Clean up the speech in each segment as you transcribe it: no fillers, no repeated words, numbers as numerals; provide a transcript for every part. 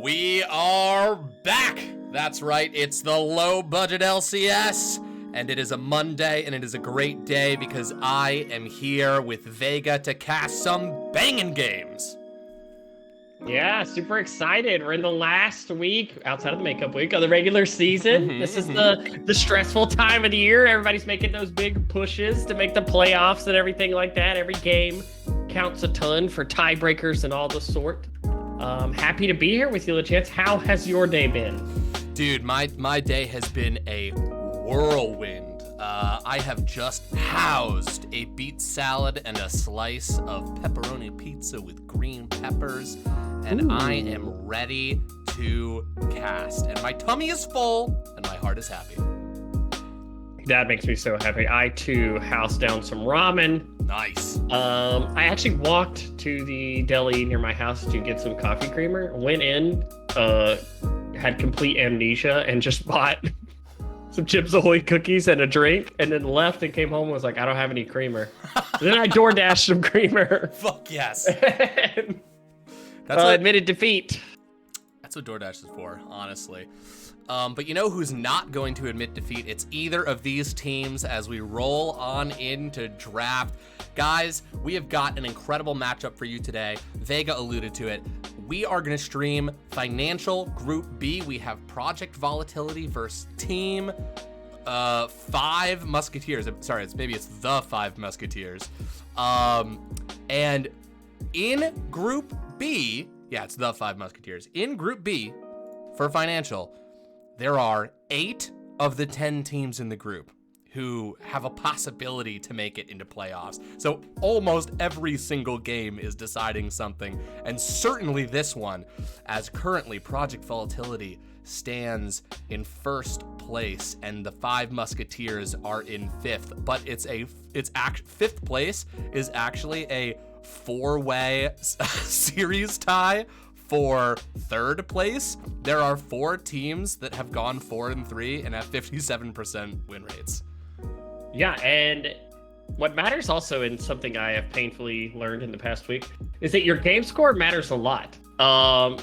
We are back! That's right, it's the low budget LCS, and it is a Monday, and it is a great day because I am here with Vega to cast some banging games. Yeah, super excited. We're in the last week, outside of the makeup week, of the regular season. This is the stressful time of the year. Everybody's making those big pushes to make the playoffs and everything like that. Every game counts a ton for tiebreakers and all the sort. Happy to be here with you, LeChance. How has your day been? Dude, my day has been a whirlwind. I have just housed a beet salad and a slice of pepperoni pizza with green peppers, and I am ready to cast. And my tummy is full, and my heart is happy. That makes me so happy. I, too, housed down some ramen. Nice. I actually walked to the deli near my house to get some coffee creamer. Went in, had complete amnesia, and just bought some Chips Ahoy cookies and a drink, and then left and came home and was like, I don't have any creamer. Then I DoorDashed some creamer. Fuck yes. That's admitted defeat. That's what DoorDash is for, honestly. But you know who's not going to admit defeat? It's either of these teams as we roll on into draft. Guys, we have got an incredible matchup for you today. Vega alluded to it. We are going to stream Financial Group B. We have Project Volatility versus Team 5 Musketeers. Sorry, it's the 5 Musketeers. And in Group B, yeah, it's the 5 Musketeers. In Group B for Financial, there are 8 of the 10 teams in the group who have a possibility to make it into playoffs. So almost every single game is deciding something, and certainly this one, as currently Project Volatility stands in first place and the 5 Musketeers are in 5th. But fifth place is actually a 4-way series tie. For third place, there are 4 teams that have gone 4-3 and have 57% win rates. Yeah, and what matters also, and something I have painfully learned in the past week, is that your game score matters a lot.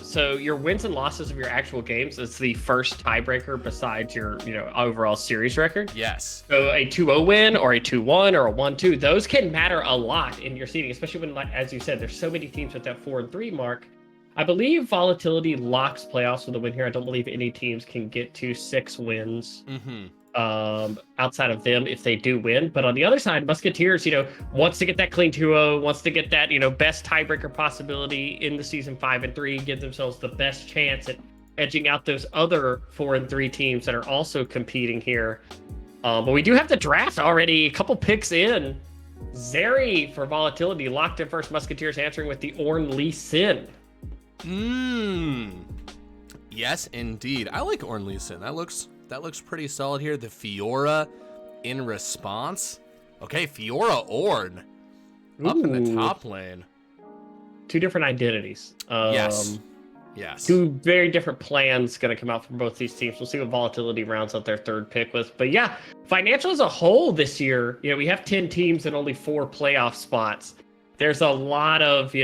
So your wins and losses of your actual games is the first tiebreaker besides your, overall series record. Yes. So a 2-0 win or a 2-1 or a 1-2, those can matter a lot in your seeding, especially when, as you said, there's so many teams with that 4-3 mark. I believe Volatility locks playoffs with a win here. I don't believe any teams can get to 6 wins outside of them if they do win. But on the other side, Musketeers, wants to get that clean 2-0, wants to get that, best tiebreaker possibility in the season 5-3, give themselves the best chance at edging out those other 4-3 teams that are also competing here. But we do have the draft already, a couple picks in. Zeri for Volatility locked in first. Musketeers answering with the Ornn Lee Sin. Yes, indeed. I like Ornn Lee Sin. That looks pretty solid here. The Fiora in response. Okay, Fiora Ornn up in the top lane. 2 different identities. Yes. 2 very different plans going to come out from both these teams. We'll see what Volatility rounds out their third pick with. But yeah, Financial as a whole this year, we have 10 teams and only 4 playoff spots. There's a lot of,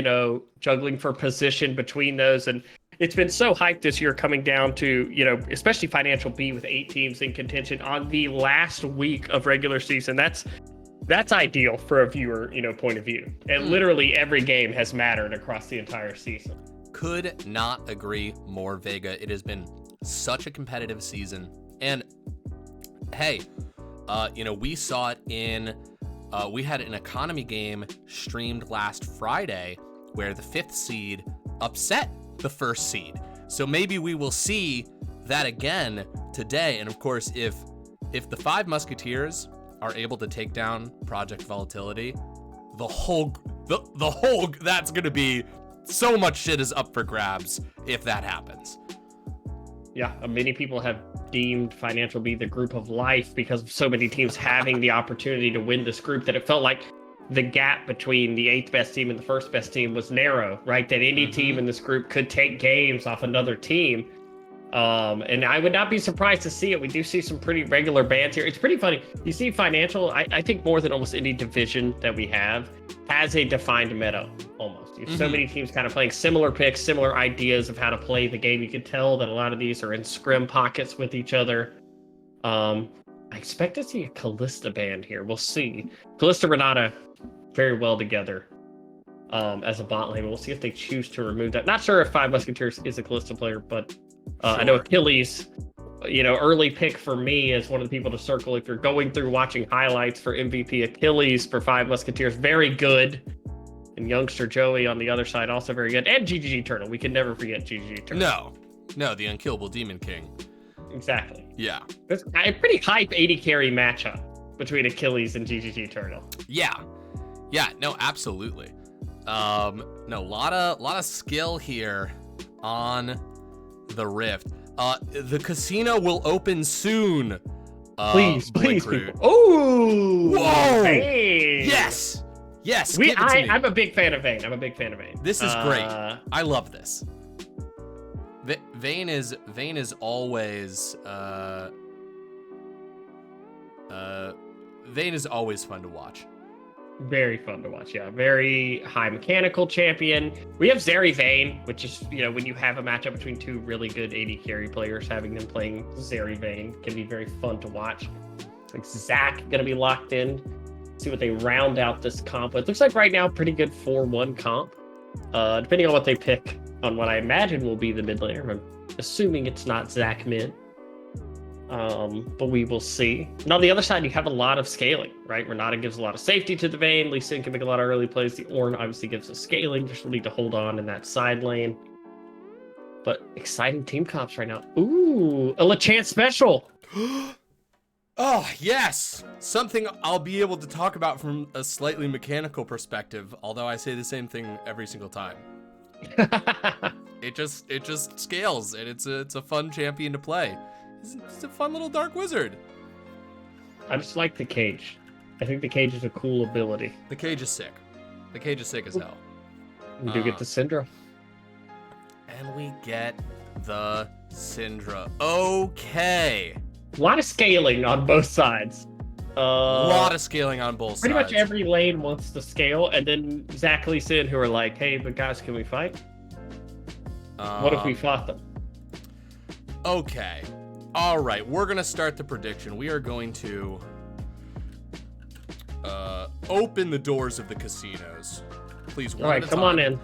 juggling for position between those. And it's been so hyped this year coming down to, especially Financial B with 8 teams in contention on the last week of regular season. That's ideal for a viewer, point of view. And literally every game has mattered across the entire season. Could not agree more, Vega. It has been such a competitive season. And hey, we saw it in... we had an economy game streamed last Friday where the 5th seed upset the 1st seed. So maybe we will see that again today. And of course, if the 5 Musketeers are able to take down Project Volatility, the whole that's going to be so much shit is up for grabs if that happens. Yeah, many people have deemed Financial B the group of life because of so many teams having the opportunity to win this group that it felt like the gap between the 8th best team and the 1st best team was narrow, right? That any team in this group could take games off another team. And I would not be surprised to see it. We do see some pretty regular bands here. It's pretty funny. You see Financial, I think more than almost any division that we have, has a defined meta almost. You have so many teams kind of playing similar picks, similar ideas of how to play the game. You can tell that a lot of these are in scrim pockets with each other. I expect to see a Callista band here. We'll see. Callista Renata very well together as a bot lane. We'll see if they choose to remove that. Not sure if Five Musketeers is a Callista player, but I know Achilles, early pick for me as one of the people to circle if you're going through watching highlights for MVP. Achilles for Five Musketeers, very good. And youngster Joey on the other side, also very good. And GGG Turtle. We can never forget GGG Turtle. No, the unkillable Demon King. Exactly. Yeah. It's a pretty hype 80 carry matchup between Achilles and GGG Turtle. Yeah, no, absolutely. No, lot of skill here on the Rift. The casino will open soon. Please. Oh! Whoa! Vayne. Yes. Give it to me. I'm a big fan of Vayne. This is great. I love this. Vayne is always Vayne is always fun to watch. Very fun to watch, yeah. Very high mechanical champion. We have Zeri Vayne, which is, when you have a matchup between two really good AD carry players, having them playing Zeri Vayne can be very fun to watch. It's like Zach going to be locked in. See what they round out this comp with. Looks like right now, pretty good 4-1 comp. Depending on what they pick on what I imagine will be the mid laner. I'm assuming it's not Zach mid. But we will see. And on the other side, you have a lot of scaling, right? Renata gives a lot of safety to the Vayne. Lee Sin can make a lot of early plays. The Ornn obviously gives us scaling. Just need to hold on in that side lane. But exciting team comps right now. Ooh, a LeChant special. Oh, yes. Something I'll be able to talk about from a slightly mechanical perspective, although I say the same thing every single time. It just scales, and it's a fun champion to play. It's a fun little dark wizard. I just like the cage. I think the cage is a cool ability. The cage is sick. The cage is sick as hell. We do get the Syndra. And we get the Syndra. Okay. A lot of scaling on both sides. A lot of scaling on both pretty sides. Pretty much every lane wants to scale, and then Zach Lee Sin, who are like, hey, but guys, can we fight? What if we fought them? Okay. All right, we're going to start the prediction. We are going to open the doors of the casinos. Please, one All right, come on in.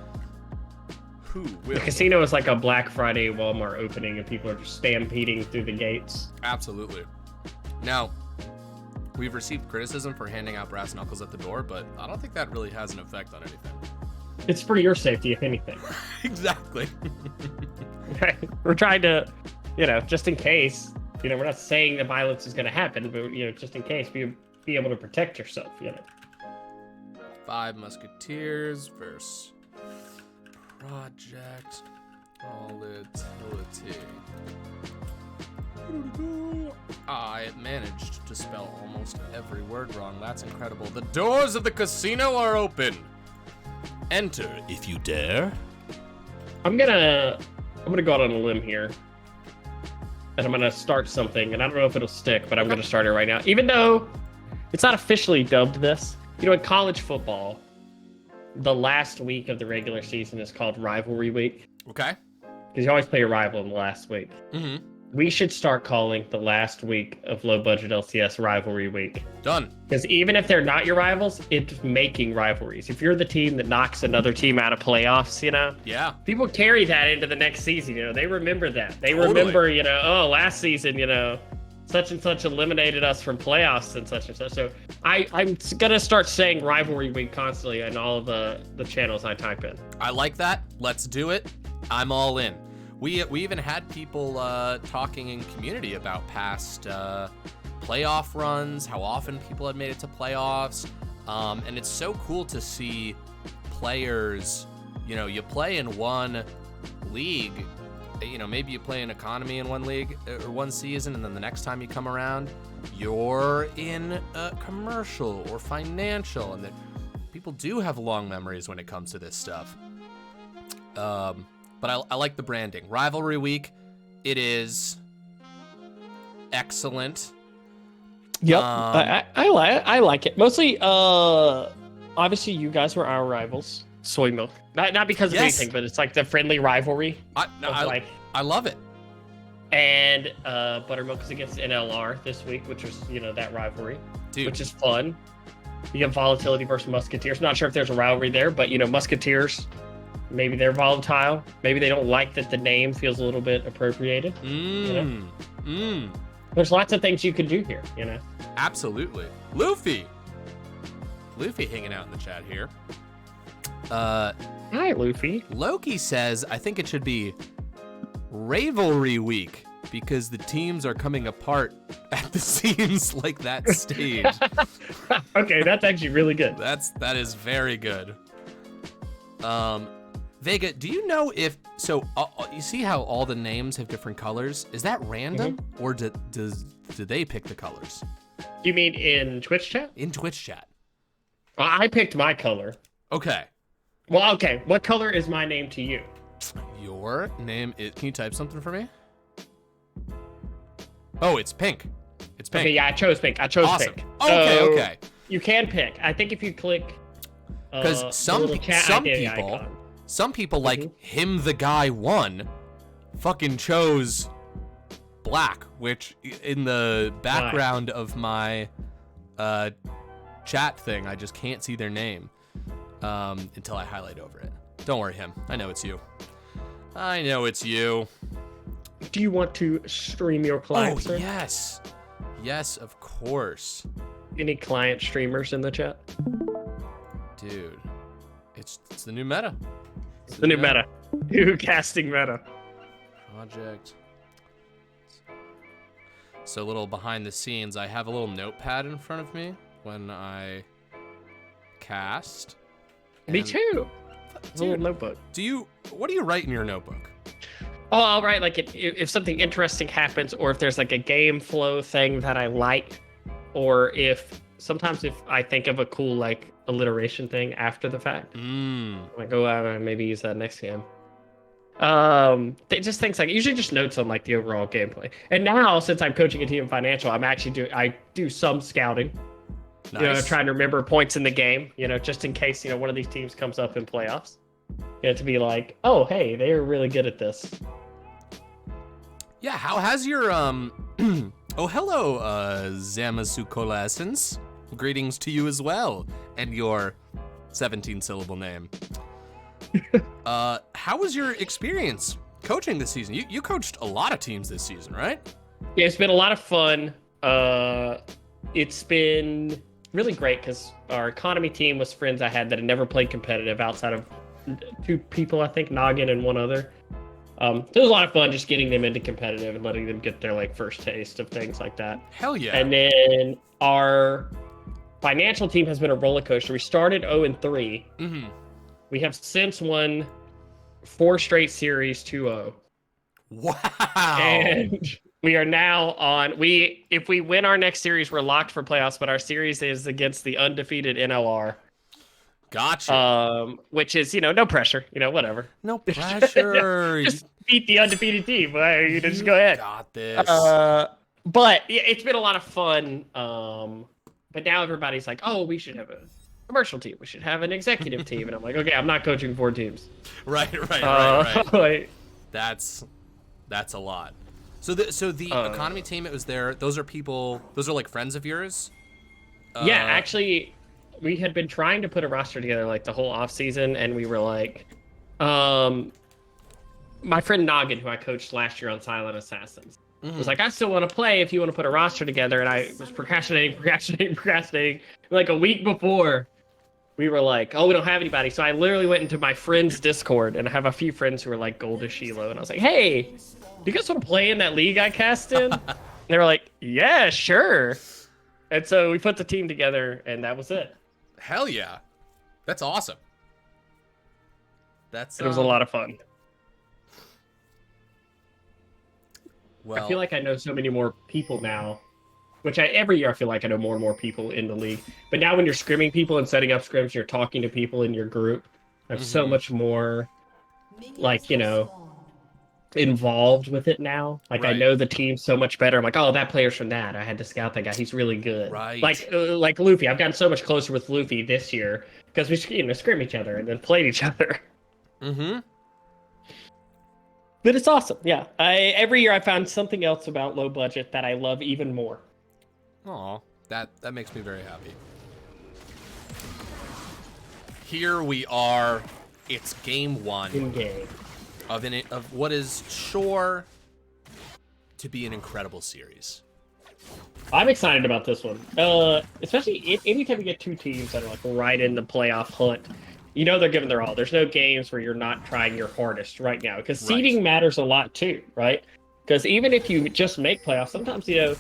Who will? The casino is like a Black Friday Walmart opening, and people are just stampeding through the gates. Absolutely. Now, we've received criticism for handing out brass knuckles at the door, but I don't think that really has an effect on anything. It's for your safety, if anything. Exactly. We're trying to, just in case, we're not saying that violence is going to happen, but, just in case, be able to protect yourself, Five Musketeers versus Project Volatility. I managed to spell almost every word wrong. That's incredible. The doors of the casino are open. Enter if you dare. I'm gonna go out on a limb here. And I'm gonna start something, and I don't know if it'll stick, but I'm gonna start it right now. Even though it's not officially dubbed this. In college football, the last week of the regular season is called Rivalry Week. Okay. Because you always play a rival in the last week. Mm-hmm. We should start calling the last week of low budget LCS Rivalry Week. Done. Because even if they're not your rivals, it's making rivalries. If you're the team that knocks another team out of playoffs, Yeah. people carry that into the next season. They remember that. They Totally. remember, last season, such and such eliminated us from playoffs and such. So I'm gonna start saying Rivalry Week constantly in all of the channels I type in. I like that. Let's do it. I'm all in. We even had people talking in community about past playoff runs, how often people had made it to playoffs, and it's so cool to see players. You play in one league. Maybe you play an economy in one league or one season, and then the next time you come around, you're in a commercial or financial, and that people do have long memories when it comes to this stuff. But I like the branding. Rivalry Week, It is excellent. Yep, I like it. Mostly, obviously you guys were our rivals. Soy milk, not because of anything, but it's like the friendly rivalry. I love it. And Buttermilk is against NLR this week, which is that rivalry, dude, which is fun. You get Volatility versus Musketeers. Not sure if there's a rivalry there, but Musketeers, maybe they're volatile. Maybe they don't like that the name feels a little bit appropriated. There's lots of things you could do here, Absolutely. Luffy hanging out in the chat here. Hi, Luffy. Loki says, I think it should be Rivalry Week because the teams are coming apart at the seams like that stage. Okay, that's actually really good. That is very good. Vega, do you know if you see how all the names have different colors? Is that random or do they pick the colors? You mean in Twitch chat? In Twitch chat. I picked my color. Okay. Well, okay. What color is my name to you? Your name is. Can you type something for me? Oh, it's pink. It's pink. Okay, yeah, I chose pink. Awesome. Pink. Okay. You can pick. I think if you click. Because some people like him, the guy won, fucking chose black, which in the background of my chat thing, I just can't see their name until I highlight over it. Don't worry, him. I know it's you. Do you want to stream your client, sir? Yes. Yes, of course. Any client streamers in the chat? Dude, it's the new meta. It's the new meta. New casting meta. Project. So a little behind the scenes, I have a little notepad in front of me when I cast. Me too. A little notebook. What do you write in your notebook? Oh, I'll write like if something interesting happens, or if there's like a game flow thing that I like, or if I think of a cool like alliteration thing after the fact, like maybe use that next game. Just things like usually just notes on like the overall gameplay. And now since I'm coaching a team in financial, I do some scouting. Nice. Trying to remember points in the game, just in case, one of these teams comes up in playoffs. To be like, oh, hey, they're really good at this. Yeah, how has your, oh, hello, Zamasukolasens. Greetings to you as well, and your 17-syllable name. How was your experience coaching this season? You coached a lot of teams this season, right? Yeah, it's been a lot of fun. It's been really great because our economy team was friends I had that had never played competitive outside of 2 people, I think, Noggin and one other. It was a lot of fun just getting them into competitive and letting them get their like first taste of things like that. Hell yeah. And then our financial team has been a roller coaster. We started 0-3. Mm-hmm. We have since won 4 straight series 2-0. Wow. And we are now on. If we win our next series, we're locked for playoffs. But our series is against the undefeated NLR. Gotcha. Which is no pressure. Whatever. No pressure. just beat the undefeated team. You just go ahead. Got this. But it's been a lot of fun. But now everybody's like, oh, we should have a commercial team. We should have an executive team. And I'm like, okay, I'm not coaching 4 teams. Right. Like, That's a lot. So the economy team, it was there. Those are like friends of yours? Yeah, actually, we had been trying to put a roster together like the whole off season, and we were like, my friend Noggin, who I coached last year on Silent Assassins, was like, I still want to play if you want to put a roster together. And I was procrastinating. Like a week before, we were like, oh, we don't have anybody. So I literally went into my friend's Discord, and I have a few friends who are like gold to Shiloh. And I was like, hey, do you guys want to play in that league I cast in? And they were like, yeah, sure. And so we put the team together, and that was it. Hell yeah. That's awesome. It was a lot of fun. Well, I feel like I know so many more people now, which every year I feel like I know more and more people in the league. But now when you're scrimming people and setting up scrims, you're talking to people in your group. There's so much more, like, involved with it now. Like I Right. know the team so much better. I'm like, oh, that player's from that. I had to scout that guy. He's really good. Right. Like Luffy. I've gotten so much closer with Luffy this year because we scrim each other and then played each other. Mm-hmm. But it's awesome. Yeah. Every year I found something else about low budget that I love even more. Aw, that makes me very happy. Here we are. It's game one In game. of what is sure to be an incredible series. I'm excited about this one. Especially anytime you get two teams that are like right in the playoff hunt, you know they're giving their all. There's no games where you're not trying your hardest right now because seeding matters a lot too, right? Because even if you just make playoffs, sometimes you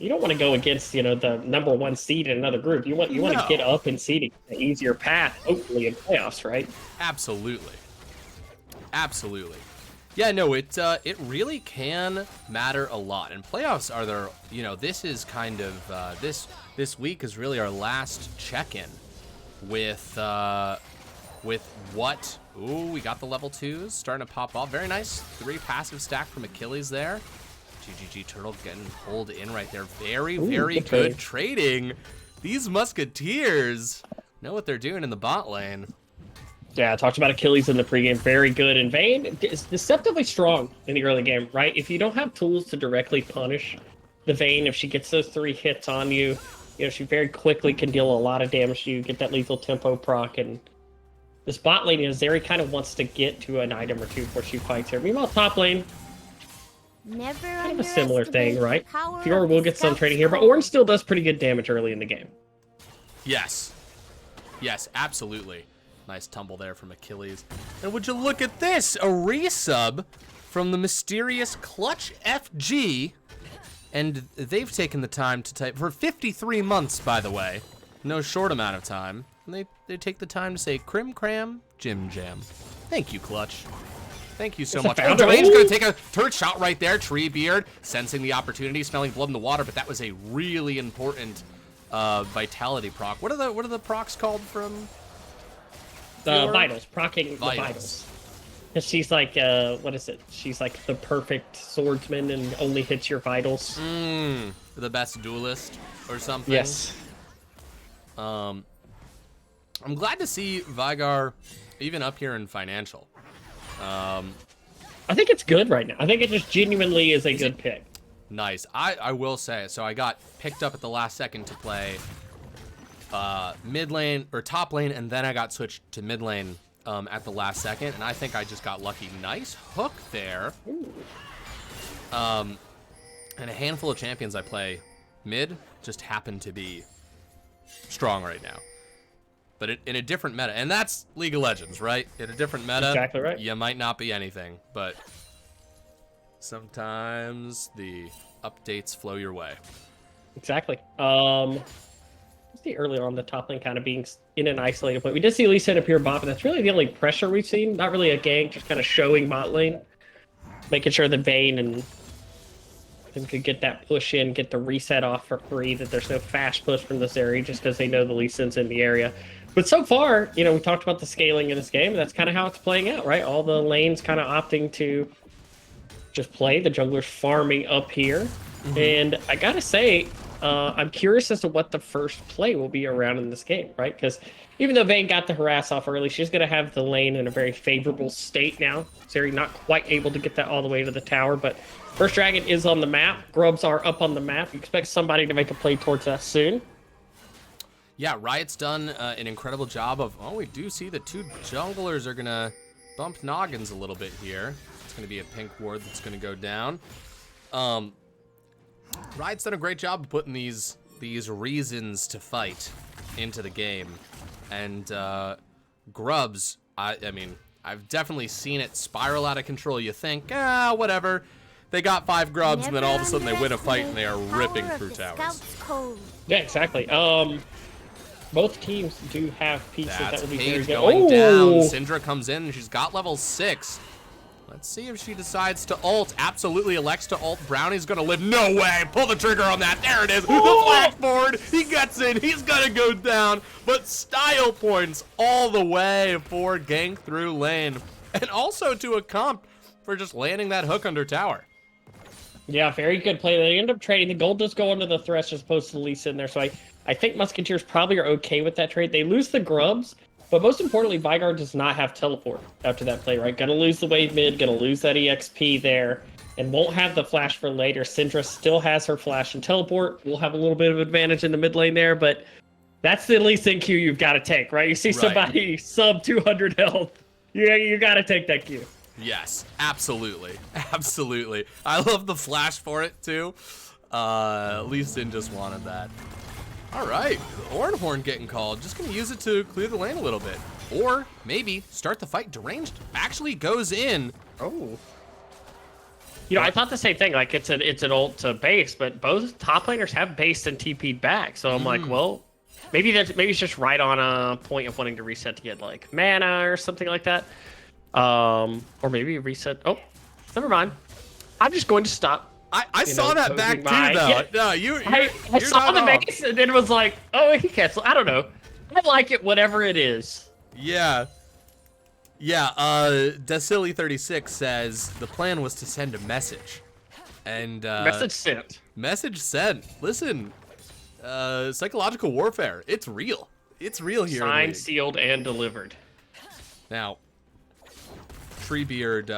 don't want to go against the number one seed in another group. You want to get up in seeding, an easier path, hopefully in playoffs, right? Absolutely. Absolutely. Yeah, no, it really can matter a lot. And playoffs are there, this is kind of this week is really our last check-in with what. Ooh, we got the level 2s starting to pop off. Very nice. 3 passive stack from Achilles there. GGG Turtle getting pulled in right there. Very, very good trading. These Musketeers know what they're doing in the bot lane. Yeah, I talked about Achilles in the pregame. Very good. And Vayne is deceptively strong in the early game, right? If you don't have tools to directly punish the Vayne, if she gets those 3 hits on you, she very quickly can deal a lot of damage to you, get that lethal tempo proc. And this bot lane, Zeri kind of wants to get to an item or two before she fights her. Meanwhile, top lane, Never kind of a similar thing, right? Fiora Fiora will get some trading here, but Ornn still does pretty good damage early in the game. Yes. Yes, absolutely. Nice tumble there from Achilles. And would you look at this? A resub from the mysterious Clutch FG. And they've taken the time to type for 53 months, by the way. No short amount of time. And they take the time to say Crim Cram Jim Jam. Thank you, Clutch. Thank you so much. Oh, Dwayne's going to take a third shot right there. Treebeard sensing the opportunity, smelling blood in the water, but that was a really important vitality proc. What are the procs called from? The vitals, procking the vitals. Because she's like, what is it? She's like the perfect swordsman and only hits your vitals. The best duelist or something. Yes. I'm glad to see Vygar even up here in financial. I think it's good right now. I think it just genuinely is a good pick. Nice. I will say, so I got picked up at the last second to play mid lane or top lane, and then I got switched to mid lane at the last second, and I think I just got lucky. Nice hook there. And a handful of champions I play mid just happen to be strong right now. But in a different meta, and that's League of Legends, right? In a different meta, exactly right. You might not be anything, but sometimes the updates flow your way. Exactly. Let's see earlier on the top lane kind of being in an isolated point. We did see Lee set up here bot, but that's really the only pressure we've seen. Not really a gank, just kind of showing bot lane. Making sure that Vayne and him could get that push in, get the reset off for free, that there's no fast push from this area just because they know the Lee Sin's in the area. But so far, we talked about the scaling in this game, and that's kind of how it's playing out, right? All the lanes kind of opting to just play. The jungler's farming up here. And I gotta say, I'm curious as to what the first play will be around in this game, right? Because even though Vayne got the harass off early, she's going to have the lane in a very favorable state now. Zeri not quite able to get that all the way to the tower, but first dragon is on the map. Grubs are up on the map. You expect somebody to make a play towards that soon. Yeah, Riot's done an incredible job of, we do see the 2 junglers are going to bump noggins a little bit here. It's going to be a pink ward that's going to go down. Riot's done a great job of putting these reasons to fight into the game. And Grubs, I mean, I've definitely seen it spiral out of control. You think, whatever. They got 5 grubs, and then all of a sudden they win a fight and they are ripping through towers. Yeah, exactly. Both teams do have pieces that will be very good. Going down. Syndra comes in, and she's got level 6. Let's see if she decides to ult. Absolutely elects to ult. Brownie's gonna live. No way! Pull the trigger on that. There it is. The flash forward. He gets in. He's gonna go down. But style points all the way for gank through lane. And also to a comp for just landing that hook under tower. Yeah, very good play. They end up trading. The gold does go under the Thresh as opposed to the Lee Sin there. So I think Musketeers probably are okay with that trade. They lose the grubs, but most importantly, Vigard does not have teleport after that play, right? Gonna lose the wave mid, gonna lose that EXP there, and won't have the flash for later. Syndra still has her flash and teleport. We'll have a little bit of advantage in the mid lane there, but that's the Lee Sin Q you've got to take, right? You see somebody sub 200 health, you got to take that Q. Yes, absolutely. Absolutely. I love the flash for it, too. Lee Sin just wanted that. All right, Ornhorn getting called. Just going to use it to clear the lane a little bit. Or maybe start the fight. Deranged actually goes in. Oh. You know, I thought the same thing. Like, it's an ult to base, but both top laners have based and TP'd back. So I'm like, well, maybe it's just right on a point of wanting to reset to get, like, mana or something like that. Or maybe reset. Oh, never mind. I'm just going to stop. I saw that back too, though. Yeah. No, I saw the base and then it was like, oh, he canceled. I don't know. I like it, whatever it is. Yeah. Yeah, Decili36 says the plan was to send a message. And, message sent. Message sent. Listen, psychological warfare. It's real. It's real here. Signed, sealed, and delivered. Now, Treebeard,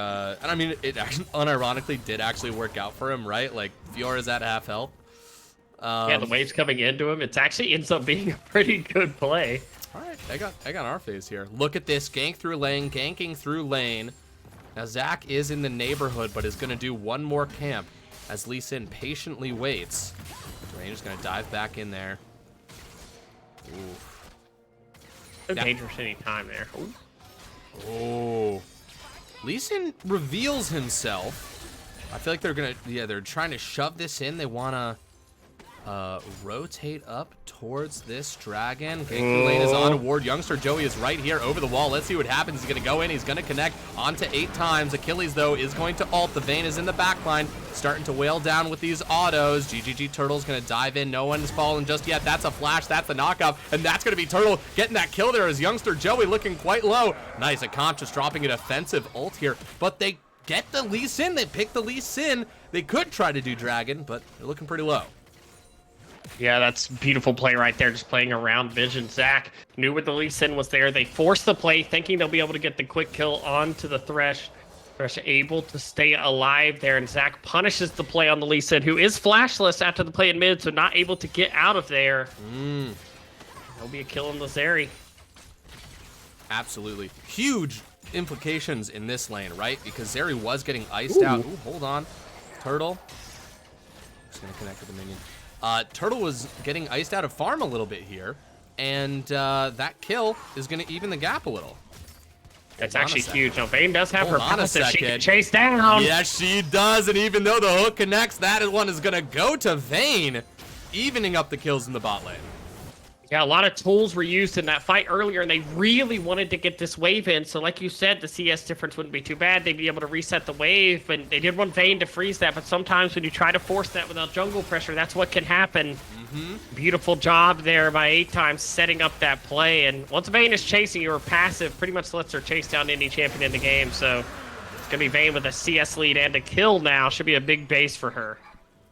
and I mean, it actually, unironically did actually work out for him, right? Like, Fiora's at half health. Yeah, the wave's coming into him. It actually ends up being a pretty good play. All right, I got our phase here. Look at this, gank through lane, ganking through lane. Now, Zach is in the neighborhood, but is going to do one more camp as Lee Sin patiently waits. Ranger's going to dive back in there. Oof. So dangerous any time there. Ooh. Oh. Lee Sin reveals himself. I feel like they're trying to shove this in. They want to rotate up towards this dragon. Gank through lane is on. Ward Youngster Joey is right here over the wall. Let's see what happens. He's going to go in. He's going to connect onto 8 times. Achilles, though, is going to ult. The Vayne is in the backline, starting to wail down with these autos. GGG Turtle's going to dive in. No one's fallen just yet. That's a flash. That's a knockout. And that's going to be Turtle getting that kill there as Youngster Joey looking quite low. Nice. Akant just dropping an offensive ult here. But they get the Lee Sin. They pick the Lee Sin. They could try to do Dragon, but they're looking pretty low. Yeah, that's beautiful play right there, just playing around Vision. Zach knew what the Lee Sin was there. They forced the play, thinking they'll be able to get the quick kill onto the Thresh. Thresh able to stay alive there, and Zach punishes the play on the Lee Sin, who is flashless after the play in mid, so not able to get out of there. There'll be a kill on the Zeri. Absolutely. Huge implications in this lane, right? Because Zeri was getting iced out. Ooh, hold on. Turtle. Just going to connect with the minion. Turtle was getting iced out of farm a little bit here, and that kill is going to even the gap a little. That's actually huge. Now, Vayne does have her passive. She can chase down. Yes, she does, and even though the hook connects, that one is going to go to Vayne, evening up the kills in the bot lane. Yeah, a lot of tools were used in that fight earlier, and they really wanted to get this wave in. So like you said, the CS difference wouldn't be too bad. They'd be able to reset the wave, and they did want Vayne to freeze that. But sometimes when you try to force that without jungle pressure, that's what can happen. Beautiful job there by 8 times setting up that play. And once Vayne is chasing, your passive pretty much lets her chase down any champion in the game. So it's going to be Vayne with a CS lead and a kill now. Should be a big base for her.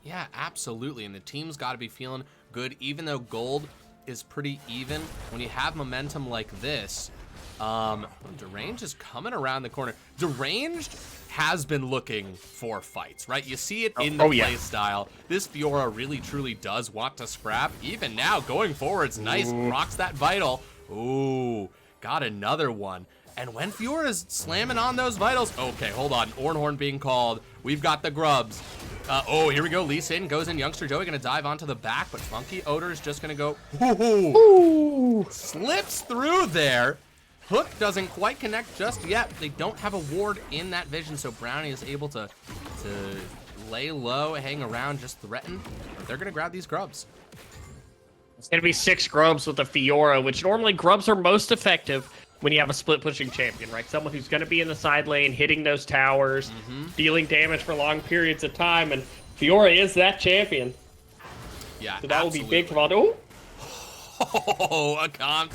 Yeah, absolutely. And the team's got to be feeling good, even though gold is pretty even. When you have momentum like this, Deranged is coming around the corner. Deranged has been looking for fights, right? You see it in the play style. This Fiora really truly does want to scrap. Even now, going forwards, nice. Rocks that vital. Ooh, got another one. And when Fiora's slamming on those vitals, okay, hold on. Ornhorn being called. We've got the grubs. Oh, here we go. Lee Sin goes in. Youngster Joey going to dive onto the back, but Funky Odor is just going to go. Ooh. Slips through there. Hook doesn't quite connect just yet. They don't have a ward in that vision, so Brownie is able to lay low, hang around, just threaten. But they're going to grab these grubs. It's going to be 6 grubs with the Fiora, which normally grubs are most effective when you have a split-pushing champion, right? Someone who's going to be in the side lane, hitting those towers, dealing damage for long periods of time, and Fiora is that champion. Yeah, so that will be big for Valdo. Oh, Akant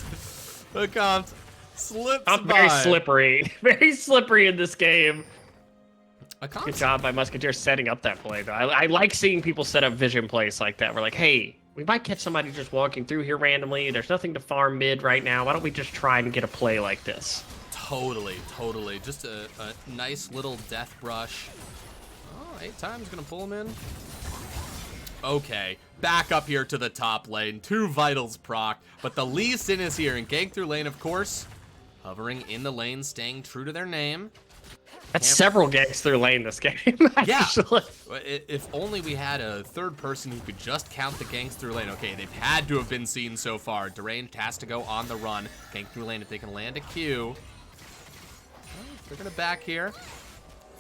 slips I'm by. very slippery. Very slippery in this game. A Good concept. job by Musketeers setting up that play, though. I like seeing people set up vision plays like that. We're like, hey, we might catch somebody just walking through here randomly. There's nothing to farm mid right now. Why don't we just try and get a play like this? Totally. Just a nice little death brush. Oh, 8 times gonna pull him in. Okay, back up here to the top lane. 2 vitals proc, but the Lee Sin is here and gank through lane, of course. Hovering in the lane, staying true to their name. That's several ganks through lane this game. Yeah. Actually. If only we had a third person who could just count the ganks through lane. Okay, they've had to have been seen so far. Deranged has to go on the run. Gank through lane if they can land a Q. They're gonna back here.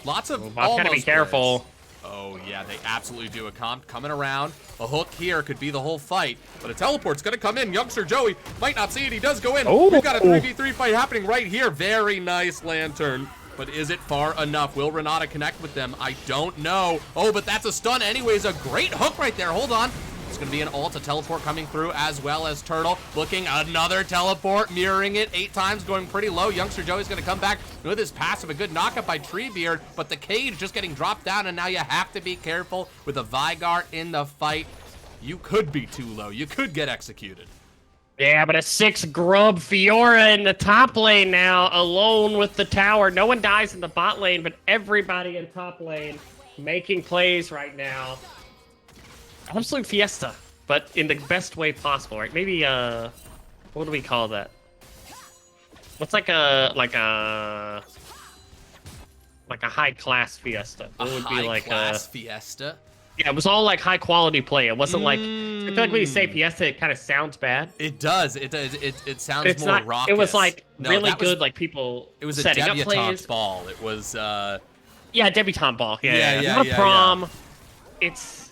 Lots of almost Gotta be careful. plays. Oh yeah, they absolutely do. A comp coming around. A hook here could be the whole fight, but a teleport's gonna come in. Youngster Joey might not see it. He does go in. Oh. We've got a 3v3 fight happening right here. Very nice lantern. But is it far enough? Will Renata connect with them? I don't know. Oh, but that's a stun anyways. A great hook right there. Hold on. It's going to be an ult, a teleport coming through, as well as Turtle looking another teleport, mirroring it 8 times, going pretty low. Youngster Joey's going to come back with his passive. A good knockup by Treebeard, but the cage just getting dropped down, and now you have to be careful with a Vigart in the fight. You could be too low. You could get executed. Yeah, but a 6 grub Fiora in the top lane now, alone with the tower. No one dies in the bot lane, but everybody in top lane making plays right now. Absolute fiesta, but in the best way possible, right? Maybe, what do we call that? What's like a high class fiesta? What would be like class fiesta? Yeah, it was all like high quality play. It wasn't like, I feel like when you say fiesta, it kind of sounds bad. It does. It sounds It's more not. raucous. It was like No, really that was- good, like people It was a setting up debutante plays. ball. It was Yeah, debutante ball. Yeah, yeah, not yeah, a prom. It's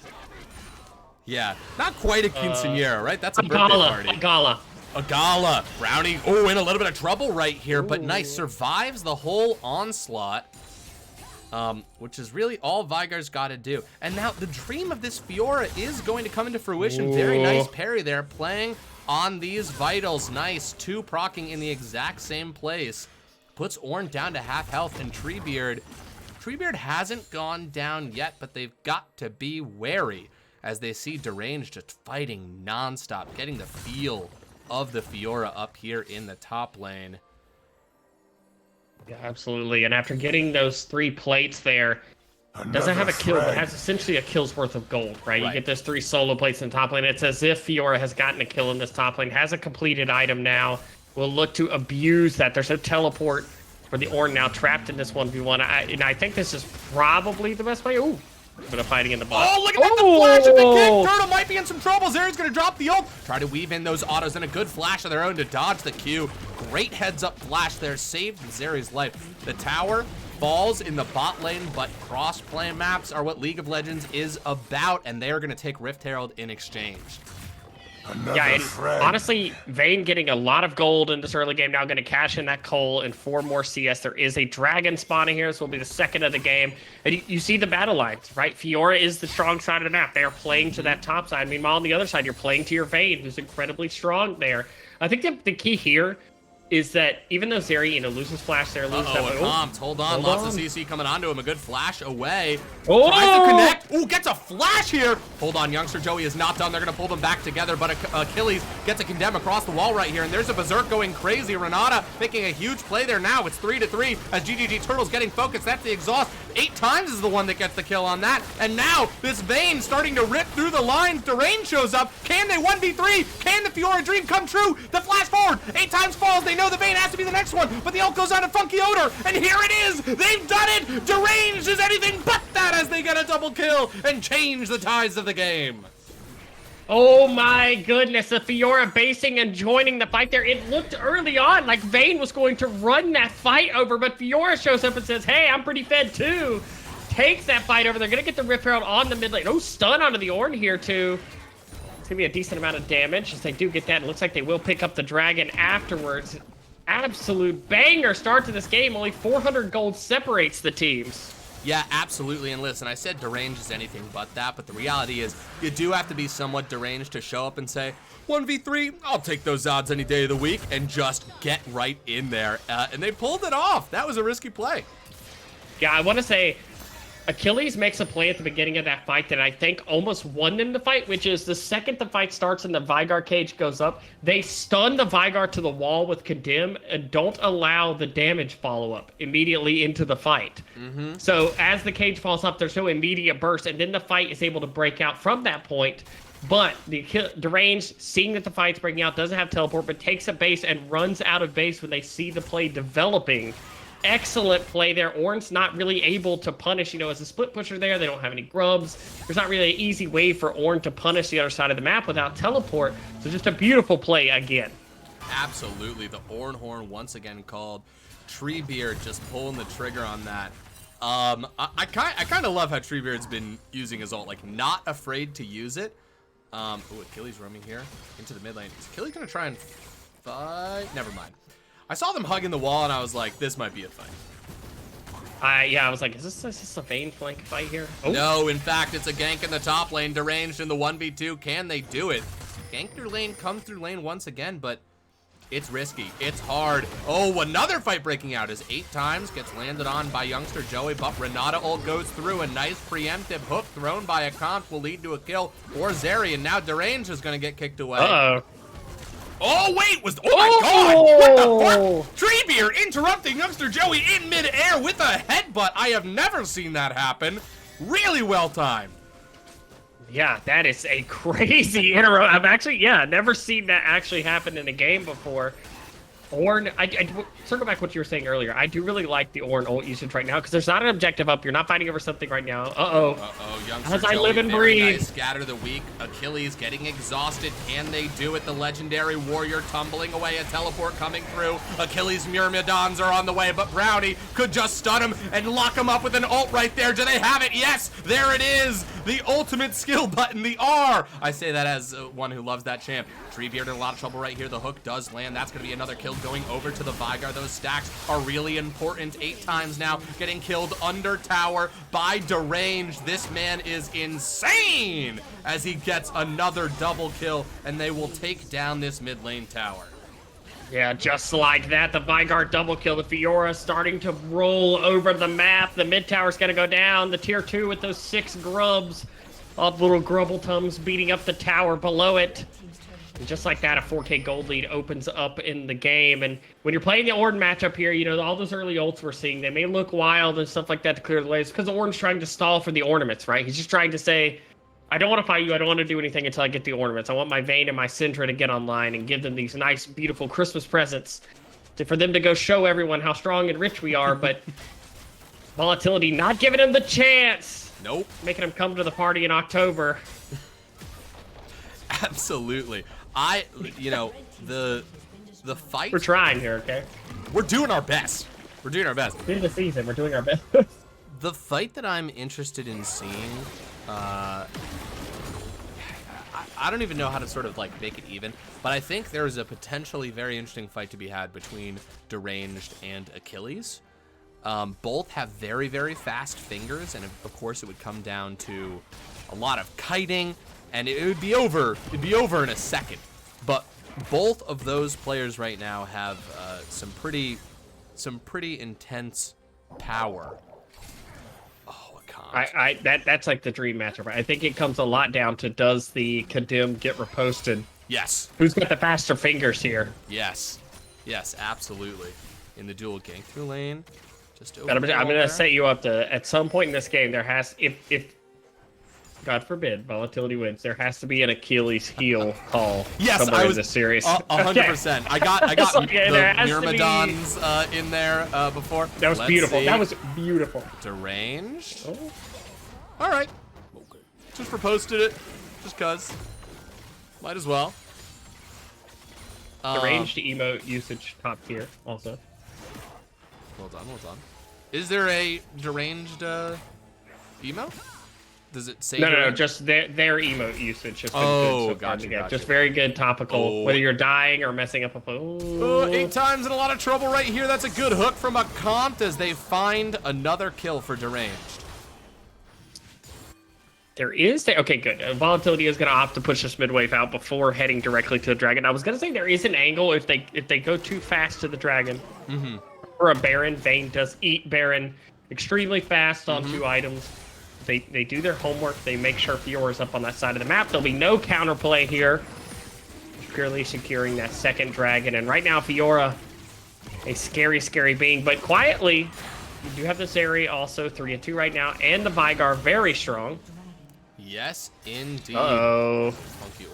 yeah, not quite a quinceañera, right? That's a a birthday gala. party. A gala. A gala. Brownie, oh, in a little bit of trouble right here, but nice. Survives the whole onslaught, which is really all Vigar's got to do. And now the dream of this Fiora is going to come into fruition. Very nice parry there, playing on these vitals. Nice. 2 proccing in the exact same place. Puts Ornn down to half health, and Treebeard hasn't gone down yet, but they've got to be wary as they see Deranged just fighting nonstop, getting the feel of the Fiora up here in the top lane. Yeah, absolutely. And after getting those 3 plates there, doesn't have a kill, but has essentially a kill's worth of gold, right? You get those 3 solo plates in the top lane. It's as if Fiora has gotten a kill in this top lane, has a completed item now. Will look to abuse that. There's a teleport for the Ornn now trapped in this 1v1. And I think this is probably the best way. Ooh. A bit of fighting in the bot. Oh, look at that, the flash of the kick. Turtle might be in some trouble. Zeri's going to drop the ult. Try to weave in those autos and a good flash of their own to dodge the Q. Great heads-up flash there. Saved Zeri's life. The tower falls in the bot lane, but cross-play maps are what League of Legends is about, and they are going to take Rift Herald in exchange. Yeah, and honestly, Vayne getting a lot of gold in this early game now, going to cash in that coal and 4 more CS. There is a dragon spawning here. This will be the second of the game. And you see the battle lines, right? Fiora is the strong side of the map. They are playing to that top side. Meanwhile, on the other side, you're playing to your Vayne, who's incredibly strong there. I think the key here is that even though Zeri, loses flash there, loses that. Hold on. Lots of CC coming onto him. A good flash away. Oh! Tries to connect. Ooh, gets a flash here. Hold on, Youngster Joey is not done. They're going to pull them back together, but Achilles gets a condemn across the wall right here, and there's a Berserk going crazy. Renata making a huge play there now. It's 3-3 as GGG Turtle's getting focused. That's the exhaust. 8 times is the one that gets the kill on that. And now this Vayne starting to rip through the lines. Deranged shows up. Can they 1v3? Can the Fiora dream come true? The flash forward. 8 times falls. They know the Vayne has to be the next one, but the ult goes on to Funky Odor, and here it is. They've done it. Deranged is anything but that as they get a double kill and change the tides of the game. Oh my goodness, the Fiora basing and joining the fight there. It looked early on like Vayne was going to run that fight over, but Fiora shows up and says, hey, I'm pretty fed too. Takes that fight over. They're going to get the Rift Herald on the mid lane. Oh, stun onto the Ornn here too. It's going to be a decent amount of damage as they do get that. It looks like they will pick up the dragon afterwards. Absolute banger start to this game. Only 400 gold separates the teams. Yeah, absolutely. And listen, I said deranged is anything but that, but the reality is you do have to be somewhat deranged to show up and say, 1v3, I'll take those odds any day of the week, and just get right in there. And they pulled it off. That was a risky play. Yeah, I want to say Achilles makes a play at the beginning of that fight that I think almost won them the fight, which is the second the fight starts and the Vygar cage goes up, they stun the Vygar to the wall with Condemn and don't allow the damage follow-up immediately into the fight. So as the cage falls up, there's no immediate burst, and then the fight is able to break out from that point. But the Deranged, seeing that the fight's breaking out, doesn't have teleport, but takes a base and runs out of base when they see the play developing. Excellent play there. Ornn's not really able to punish, as a split pusher there. They don't have any grubs. There's not really an easy way for Ornn to punish the other side of the map without teleport. So just a beautiful play again. Absolutely. The Ornn Horn once again called. Treebeard just pulling the trigger on that. I kind of love how Treebeard's been using his ult, like not afraid to use it. Ooh, Achilles roaming here into the mid lane. Is Achilles gonna try and fight? Never mind. I saw them hugging the wall, and I was like, this might be a fight. Yeah, I was like, is this a Vayne flank fight here? Oh. No, in fact, it's a gank in the top lane. Deranged in the 1v2. Can they do it? Gank through lane, come through lane once again, but it's risky. It's hard. Oh, another fight breaking out as 8 times gets landed on by youngster Joey, but Renata ult goes through. A nice preemptive hook thrown by a comp will lead to a kill for Zeri, and now Deranged is going to get kicked away. Uh-oh. Oh, wait, oh my God, what the fuck? Treebeard interrupting youngster Joey in midair with a headbutt. I have never seen that happen. Really well timed. Yeah, that is a crazy interrupt. I've actually, never seen that actually happen in a game before. Ornn, I circle back what you were saying earlier. I do really like the Ornn ult usage right now because there's not an objective up. You're not fighting over something right now. Youngster As I Joey, live and very breathe. Nice. Scatter the weak. Achilles getting exhausted. Can they do it? The legendary warrior tumbling away. A teleport coming through. Achilles Myrmidons are on the way, but Brownie could just stun him and lock him up with an ult right there. Do they have it? Yes, there it is. The ultimate skill button, the R. I say that as one who loves that champ. Treebeard in a lot of trouble right here. The hook does land. That's going to be another kill going over to the Vygar. Those stacks are really important. 8 times now getting killed under tower by Deranged. This man is insane as he gets another double kill, and they will take down this mid lane tower. Yeah, just like that, the Vygar double kill. The Fiora starting to roll over the map. The mid tower's gonna go down. The tier 2 with those 6 grubs. All the little Grubbletums beating up the tower below it. And just like that, a 4K gold lead opens up in the game. And when you're playing the Ornn matchup here, all those early ults we're seeing, they may look wild and stuff like that to clear the ways because Ornn's trying to stall for the ornaments, right? He's just trying to say, I don't want to fight you. I don't want to do anything until I get the ornaments. I want my Vayne and my Syndra to get online and give them these nice, beautiful Christmas presents for them to go show everyone how strong and rich we are. But Volatility not giving him the chance. Nope. Making him come to the party in October. Absolutely. The fight. We're trying here, okay? We're doing our best. We're doing our best. In the season, we're doing our best. The fight that I'm interested in seeing, I don't even know how to sort of like make it even, but I think there's a potentially very interesting fight to be had between Deranged and Achilles. Both have very, very fast fingers, and of course it would come down to a lot of kiting, and it would be over. It'd be over in a second. But both of those players right now have some pretty intense power. Oh, I can't. That's like the dream matchup. I think it comes a lot down to, does the Condemn get reposted? Yes. Who's got the faster fingers here? Yes, absolutely. In the dual gank through lane, just over. I'm gonna set you up to, at some point in this game, there has, if God forbid, Volatility wins, there has to be an Achilles heel call. Yes, somewhere in this series. 100%. I got Okay, the Myrmidons in there before. That was beautiful. See. That was beautiful. Deranged. Oh. All right. Just reposted it, just cause. Might as well. Deranged emote usage top tier also. Well done. Is there a deranged emote? Does it say? No, just their emote usage has been good so far. Gotcha. Just very good topical. Whether you're dying or messing up a phone. 8 times in a lot of trouble right here. That's a good hook from a comp as they find another kill for Deranged. There is... Okay, good. Volatility is going to opt to push this mid-wave out before heading directly to the dragon. I was going to say there is an angle if they go too fast to the dragon. Mm-hmm. Or a Baron. Vayne does eat Baron. extremely fast on 2 items. They do their homework. They make sure Fiora's up on that side of the map. There'll be no counterplay here. Purely securing that second dragon. And right now, Fiora, a scary, scary being. But quietly, you do have this area also 3-2 right now. And the Vigar very strong. Yes, indeed. Uh-oh. Funky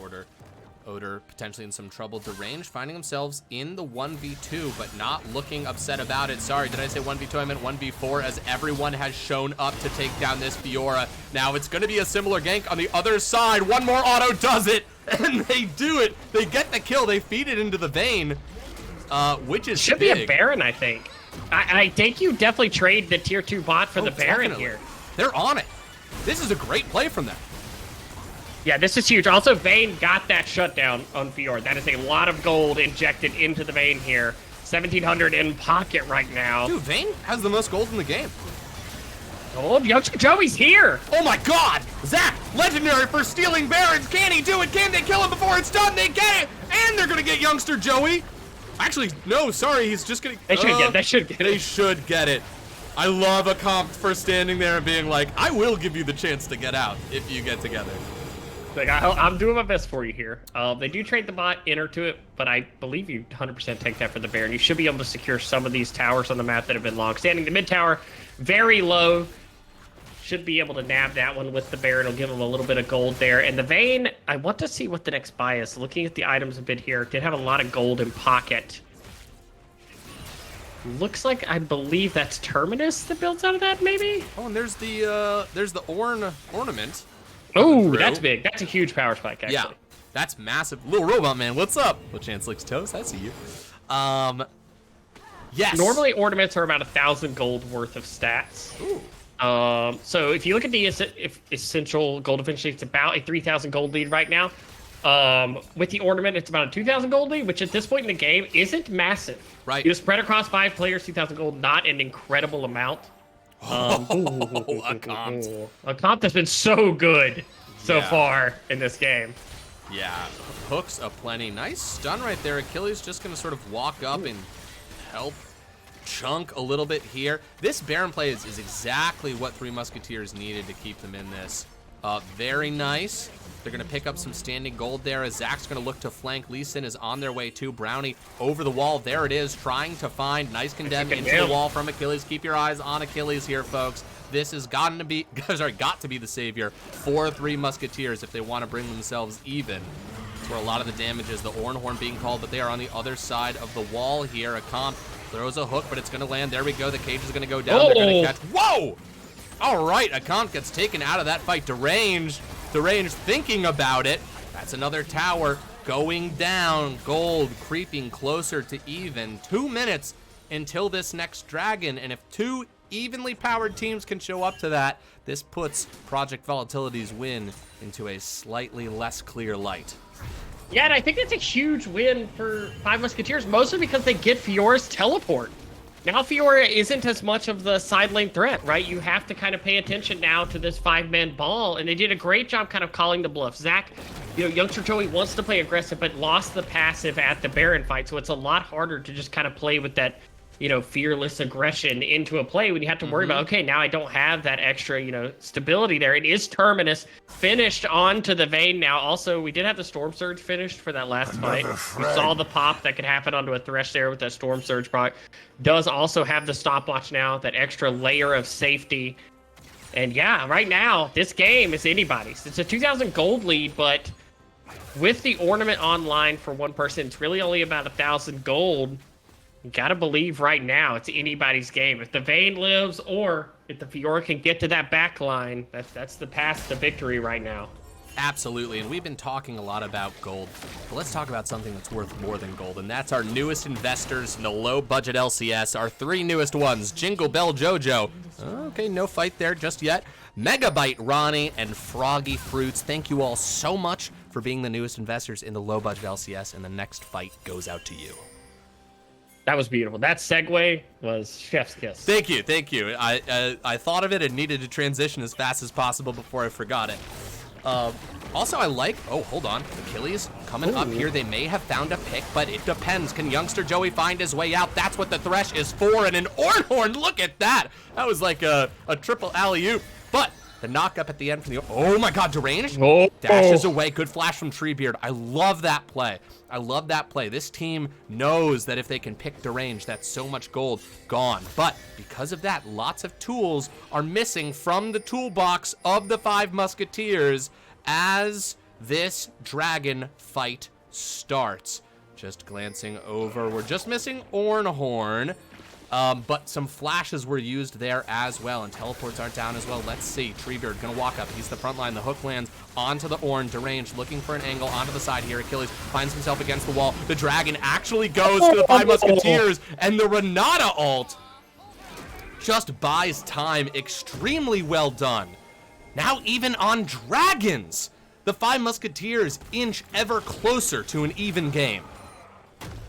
Odor potentially in some trouble. Deranged finding themselves in the 1v2, but not looking upset about it. Sorry, did I say 1v2? I meant 1v4, as everyone has shown up to take down this Fiora. Now it's going to be a similar gank on the other side. One more auto does it, and they do it. They get the kill. They feed it into the vein, which is Should big. be a Baron, I think. I think you definitely trade the tier 2 bot for the Baron definitely. here. They're on it. This is a great play from them. Yeah, this is huge. Also, Vayne got that shutdown on Fiora. That is a lot of gold injected into the Vayne here. 1,700 in pocket right now. Dude, Vayne has the most gold in the game. Oh, Youngster Joey's here. Oh my god! Zach, legendary for stealing Barons. Can he do it? Can they kill him before it's done? They get it! And they're gonna get Youngster Joey. Actually, no, sorry, he's just gonna... They should get. They should get They it. should get it. I love a comp for standing there and being like, I will give you the chance to get out if you get together. Like, I'm doing my best for you here. They do trade the bot, enter to it, but I believe you 100% take that for the Baron. You should be able to secure some of these towers on the map that have been long standing. The mid tower, very low. Should be able to nab that one with the Baron. It'll give him a little bit of gold there. And the Vayne, I want to see what the next buy is. Looking at the items a bit here, did have a lot of gold in pocket. Looks like, I believe that's Terminus that builds out of that, maybe? Oh, and there's the ornament. Oh, that's big. That's a huge power spike, actually. Yeah, that's massive. Little Robot Man, what's up? Little Chance Licks Toast, I see you. Yes. Normally, ornaments are about 1,000 gold worth of stats. Ooh. So if you look at the essential gold efficiency, it's about a 3,000 gold lead right now. With the ornament, it's about a 2,000 gold lead, which at this point in the game isn't massive. Right. You spread across 5 players, 2,000 gold, not an incredible amount. A comp. A comp that's been so good so Yeah. far in this game. Yeah, hooks aplenty. Nice stun right there. Achilles just going to sort of walk up and help chunk a little bit here. This Baron play is exactly what Three Musketeers needed to keep them in this. Very nice. They're going to pick up some standing gold there as Zach's going to look to flank. Lee Sin is on their way too. Brownie over the wall. There it is, trying to find. Nice condemn into the wall from Achilles. Keep your eyes on Achilles here, folks. This has got to be the savior for Three Musketeers if they want to bring themselves even. That's where a lot of the damage is. The Ornhorn being called, but they are on the other side of the wall here. A comp throws a hook, but it's going to land. There we go. The cage is going to go down. They're going to catch. Whoa! All right, a comp gets taken out of that fight. Deranged thinking about it. That's another tower going down. Gold creeping closer to even. 2 minutes until this next dragon, and if 2 evenly powered teams can show up to that, this puts Project Volatility's win into a slightly less clear light. Yeah, and I think it's a huge win for Five Musketeers, mostly because they get Fiora's teleport. Now Fiora isn't as much of the side lane threat, right? You have to kind of pay attention now to this 5-man ball, and they did a great job kind of calling the bluff. Zach, Youngster Joey wants to play aggressive, but lost the passive at the Baron fight, so it's a lot harder to just kind of play with that, fearless aggression into a play when you have to worry about, okay, now I don't have that extra, stability there. It is Terminus finished onto the Vayne now. Also, we did have the Storm Surge finished for that last fight. We saw the pop that could happen onto a Thresh there with that Storm Surge proc. Does also have the stopwatch now, that extra layer of safety. And yeah, right now, this game is anybody's. It's a 2,000 gold lead, but with the ornament online for one person, it's really only about 1,000 gold. You gotta believe right now it's anybody's game. If the Vayne lives, or if the Fiora can get to that back line, that's the path to victory right now. Absolutely, and we've been talking a lot about gold, but let's talk about something that's worth more than gold, and that's our newest investors in the low-budget LCS, our 3 newest ones, Jingle Bell Jojo. Okay, no fight there just yet. Megabyte Ronnie and Froggy Fruits, thank you all so much for being the newest investors in the low-budget LCS, and the next fight goes out to you. That was beautiful. That segue was chef's kiss. Thank you. I thought of it and needed to transition as fast as possible before I forgot it. Also, I like, oh, hold on, Achilles coming up here. They may have found a pick, but it depends. Can youngster Joey find his way out? That's what the Thresh is for, and an Ornhorn, look at that. That was like a triple alley-oop, but the knock up at the end from the, oh my God, deranged. Dashes away, good flash from Treebeard. I love that play. I love that play. This team knows that if they can pick deranged, that's so much gold gone. But because of that, lots of tools are missing from the toolbox of the 5 Musketeers as this dragon fight starts. Just glancing over, we're just missing Ornhorn, but some flashes were used there as well, and teleports aren't down as well. Let's see, Treebeard gonna walk up, he's the front line, the hook lands onto the Orn, deranged, looking for an angle onto the side here. Achilles finds himself against the wall. The dragon actually goes to the 5 Musketeers, and the Renata ult just buys time. Extremely well done. Now even on dragons, the 5 Musketeers inch ever closer to an even game.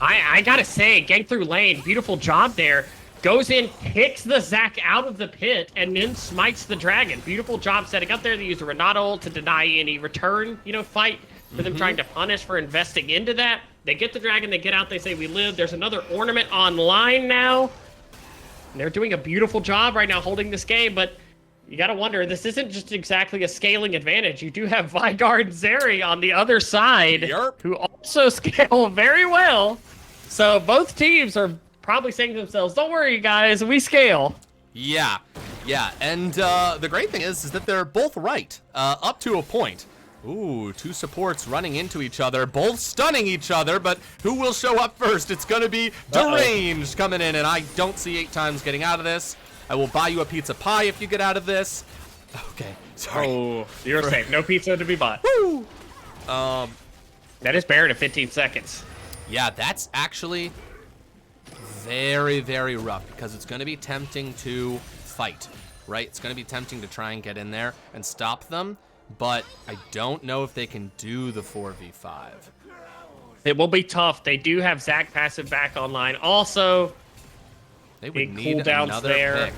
I gotta say, gank through lane, beautiful job there. Goes in, picks the Zac out of the pit, and then smites the dragon. Beautiful job setting up there. They use the Renata ult to deny any return, fight for them trying to punish for investing into that. They get the dragon, they get out, they say we live. There's another ornament online now. And they're doing a beautiful job right now holding this game, but you gotta wonder, this isn't just exactly a scaling advantage. You do have Vigard and Zeri on the other side, who also scale very well. So both teams are probably saying to themselves, don't worry guys, we scale. Yeah, and the great thing is that they're both right, up to a point. Ooh, 2 supports running into each other, both stunning each other, but who will show up first? It's gonna be deranged coming in, and I don't see 8 times getting out of this. I will buy you a pizza pie if you get out of this. Okay, sorry. Oh, you're safe. No pizza to be bought. Woo! That is Baron in 15 seconds. Yeah, that's actually very, very rough because it's going to be tempting to fight, right? It's going to be tempting to try and get in there and stop them, but I don't know if they can do the 4v5. It will be tough. They do have Zac passive back online. Also, they would need another pick.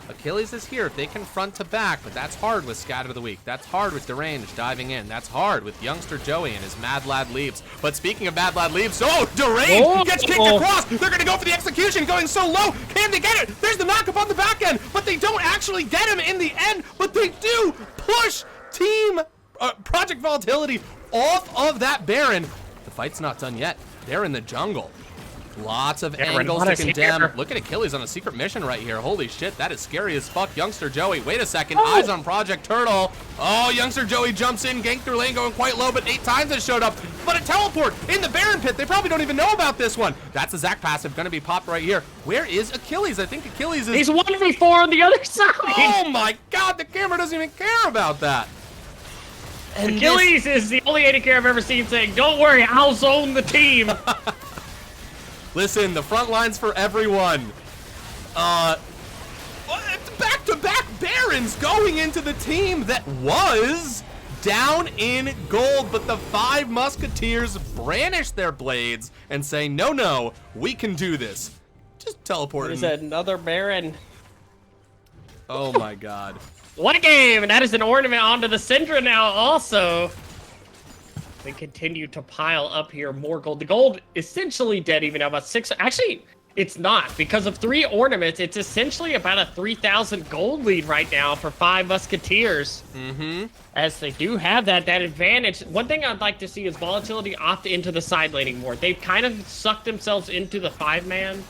Achilles is here if they can front to back, but that's hard with Scatter of the Weak. That's hard with Deranged diving in. That's hard with youngster Joey and his Mad Lad leaps. But speaking of Mad Lad leaps, Deranged gets kicked across. They're going to go for the execution, going so low. Can they get it? There's the knockup on the back end, but they don't actually get him in the end, but they do push Team Project Volatility off of that Baron. The fight's not done yet. They're in the jungle. Lots of angles to condemn. Here. Look at Achilles on a secret mission right here. Holy shit, that is scary as fuck. Youngster Joey, wait a second. Eyes on Project Turtle. Oh, youngster Joey jumps in, gank through lane, going quite low, but 8 times it showed up. But a teleport in the Baron pit. They probably don't even know about this one. That's a Zac passive, gonna be popped right here. Where is Achilles? I think Achilles is... He's 1v4 on the other side. Oh my god, the camera doesn't even care about that. And Achilles is the only AD carry I've ever seen saying, don't worry, I'll zone the team. Listen, the front line's for everyone. Back-to-back Barons going into the team that was down in gold, but the 5 Musketeers brandish their blades and say, no, we can do this. Just teleport. There's another Baron. Oh my god. What a game! And that is an ornament onto the Syndra now also. They continue to pile up here more gold. The gold essentially dead even now, about 6. Actually, it's not. Because of 3 ornaments, it's essentially about a 3,000 gold lead right now for 5 Musketeers. As they do have that advantage. One thing I'd like to see is Volatility opt into the side laning more. They've kind of sucked themselves into the 5-man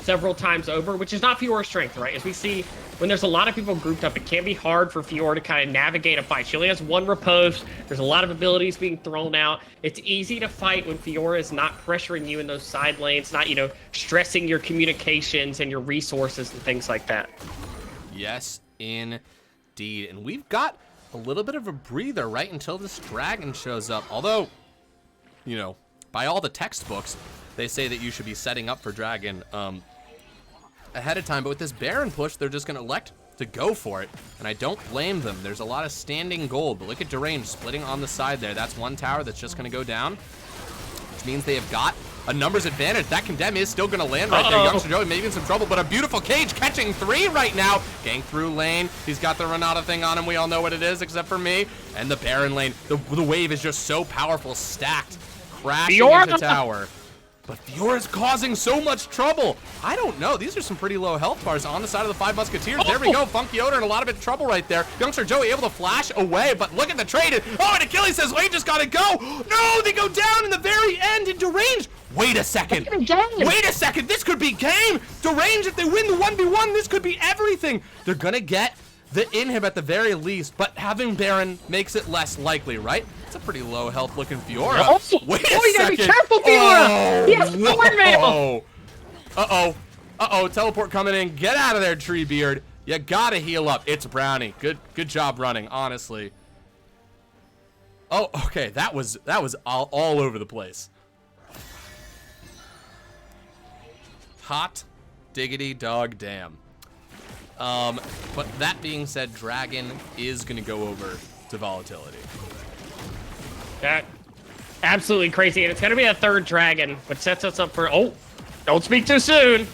several times over, which is not Fiora's strength, right? As we see, when there's a lot of people grouped up, it can be hard for Fiora to kind of navigate a fight. She only has 1 riposte. There's a lot of abilities being thrown out. It's easy to fight when Fiora is not pressuring you in those side lanes, not, stressing your communications and your resources and things like that. Yes, indeed. And we've got a little bit of a breather right until this dragon shows up. Although, by all the textbooks, they say that you should be setting up for dragon ahead of time, but with this Baron push, they're just going to elect to go for it, and I don't blame them. There's a lot of standing gold, but look at Deranged splitting on the side there. That's 1 tower that's just going to go down, which means they have got a numbers advantage. That condemn is still going to land right there. Youngster Joey maybe in some trouble, but a beautiful cage catching 3 right now. Gang through lane. He's got the Renata thing on him. We all know what it is, except for me. And the Baron lane. The wave is just so powerful, stacked, crashing into tower. But Fiora's causing so much trouble. I don't know. These are some pretty low health bars on the side of the 5 Musketeers. There we go. Funky Odor in a lot of trouble right there. Youngster Joey able to flash away, but look at the trade. Oh, and Achilles says, wait, just gotta go. No, they go down in the very end into range. Wait a second. Wait a second. This could be game. Deranged, if they win the 1v1, this could be everything. They're gonna get the inhib at the very least, but having Baron makes it less likely, right? It's a pretty low health looking Fiora. Oh, wait a you gotta second. be careful, Fiora! Oh, He has Thorn Mail! Uh-oh, teleport coming in. Get out of there, Treebeard. You gotta heal up. It's Brownie. Good job running, honestly. Oh, okay, that was all over the place. Hot diggity dog damn. But that being said, Dragon is gonna go over to Volatility. That absolutely crazy, and it's gonna be a 3rd Dragon, which sets us up for, oh, don't speak too soon.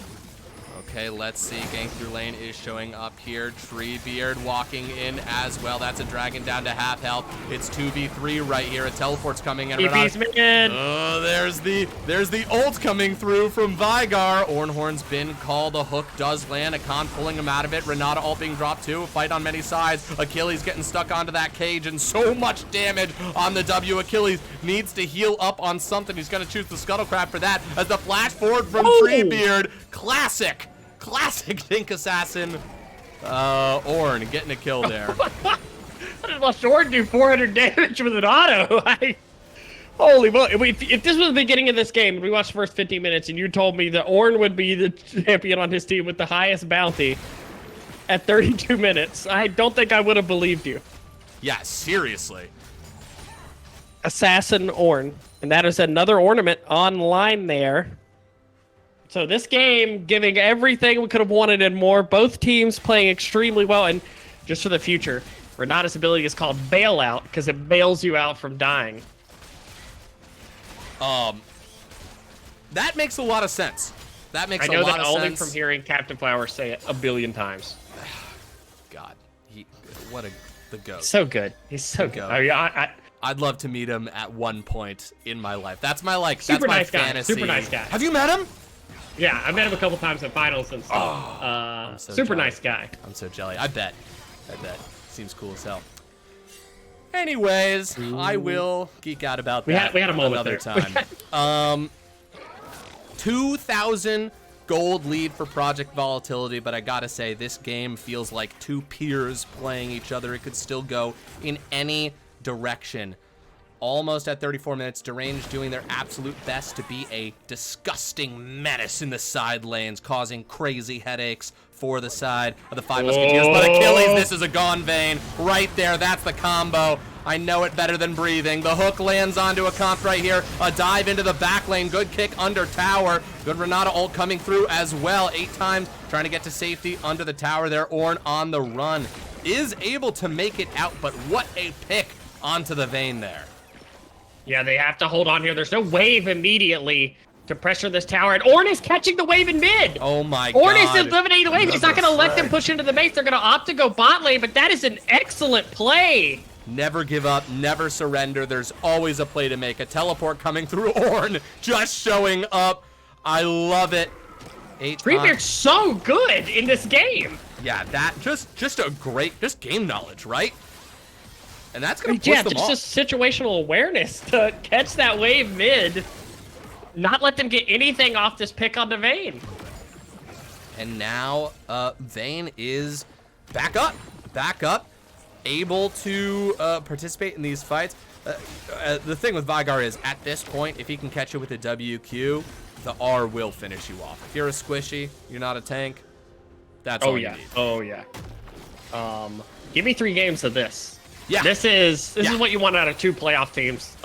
Okay, let's see. Gang through lane is showing up here. Treebeard walking in as well. That's a Dragon down to half health. It's 2v3 right here. A teleport's coming in. TP's mid. Oh, there's the ult coming through from Vigar. Ornhorn's been called. A hook does land. Akan pulling him out of it. Renata ult being dropped too. A fight on many sides. Achilles getting stuck onto that cage and so much damage on the W. Achilles needs to heal up on something. He's going to choose the Scuttlecraft for that as the flash forward from Treebeard. Classic Dink Assassin. Ornn getting a kill there. I just watched Ornn do 400 damage with an auto. Holy moly. If this was the beginning of this game, and we watched the first 15 minutes, and you told me that Ornn would be the champion on his team with the highest bounty at 32 minutes, I don't think I would have believed you. Yeah, seriously. Assassin Ornn. And that is another ornament online there. So this game, giving everything we could have wanted and more. Both teams playing extremely well. And just for the future, Renata's ability is called Bailout because it bails you out from dying. That makes a lot of sense. That makes a lot of sense. I know that only from hearing Captain Flower say it a billion times. God, the goat. So good. He's so good. I'd love to meet him at one point in my life. That's my super that's nice my guy. fantasy. Super nice guy. Have you met him? Yeah, I met him a couple times at finals and stuff. I'm so super jelly. nice guy. I'm so jelly. I bet. Seems cool as hell. Anyways, I will geek out about that we had a moment another there. time. 2,000 gold lead for Project Volatility, but I gotta say, this game feels like 2 peers playing each other. It could still go in any direction. Almost at 34 minutes, Deranged doing their absolute best to be a disgusting menace in the side lanes, causing crazy headaches for the side of the 5 Musketeers. But Achilles, this is a gone vein right there. That's the combo. I know it better than breathing. The hook lands onto a comp right here. A dive into the back lane. Good kick under tower. Good Renata ult coming through as well. 8 times trying to get to safety under the tower there. Ornn on the run. Is able to make it out, but what a pick onto the vein there. Yeah, they have to hold on here. There's no wave immediately to pressure this tower. And Ornn is catching the wave in mid. Oh my God. Ornn is eliminating the wave. He's not going to let them push into the base. They're going to opt to go bot lane, but that is an excellent play. Never give up, never surrender. There's always a play to make. A teleport coming through Ornn, just showing up. I love it. Treebeard's so good in this game. Yeah, that just a great game knowledge, right? And that's gonna push them off. Just situational awareness to catch that wave mid, not let them get anything off this pick on the Vayne. And now Vayne is back up, able to participate in these fights. The thing with Vigar is, at this point, if he can catch you with a WQ, the R will finish you off. If you're a squishy, you're not a tank, that's all you need. Oh yeah. Give me 3 games of this. Yeah. This is what you want out of 2 playoff teams.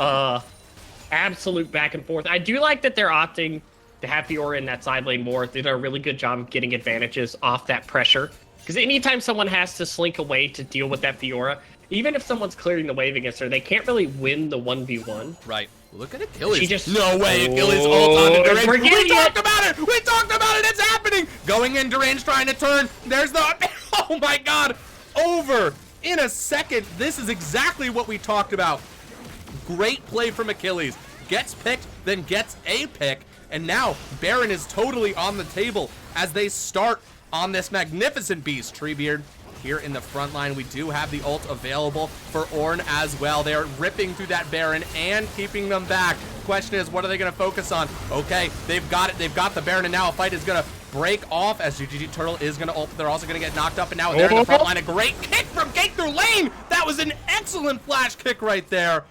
Absolute back and forth. I do like that they're opting to have Fiora in that side lane more. They did a really good job of getting advantages off that pressure. Because anytime someone has to slink away to deal with that Fiora, even if someone's clearing the wave against her, they can't really win the 1v1. Right. Look at Achilles. She just... No way, Achilles ult on the deranged. We talked about it! We talked about it! It's happening! Going in, deranged trying to turn. There's the... Oh my god! Over in a second. This is exactly what we talked about. Great play from Achilles. Gets picked, then gets a pick. And now, Baron is totally on the table as they start on this magnificent beast. Treebeard here in the front line. We do have the ult available for Ornn as well. They are ripping through that Baron and keeping them back. Question is, what are they going to focus on? Okay, they've got it. They've got the Baron, and now a fight is going to break off as GG Turtle is going to ult. They're also going to get knocked up, and now they're in the front line. A great kick from Cake through lane. That was an excellent flash kick right there.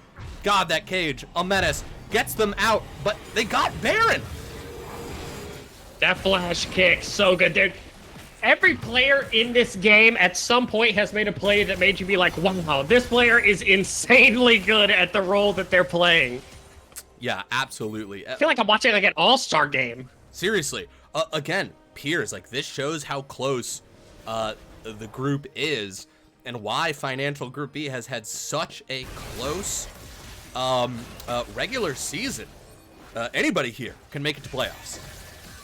God, that cage, a menace. Gets them out, but they got Baron. That flash kick, so good, dude. Every player in this game at some point has made a play that made you be like, wow, this player is insanely good at the role that they're playing. Yeah, absolutely. I feel like I'm watching like an all-star game. Seriously. Again, peers, like this shows how close the group is and why Financial Group B has had such a close regular season. Anybody here can make it to playoffs.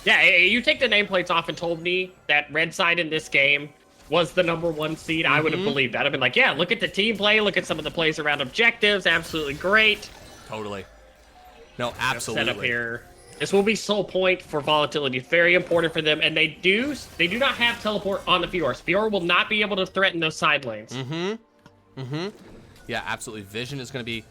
Yeah, you take the nameplates off and told me that Red Side in this game was the #1 seed, I would have believed that. I've been like, yeah, look at the team play, look at some of the plays around objectives, absolutely great. Totally. No, absolutely. Set up here. This will be sole point for Volatility. It's very important for them, and they do not have teleport on the Fiora. Fiora will not be able to threaten those side lanes. Yeah, absolutely. Vision is going to be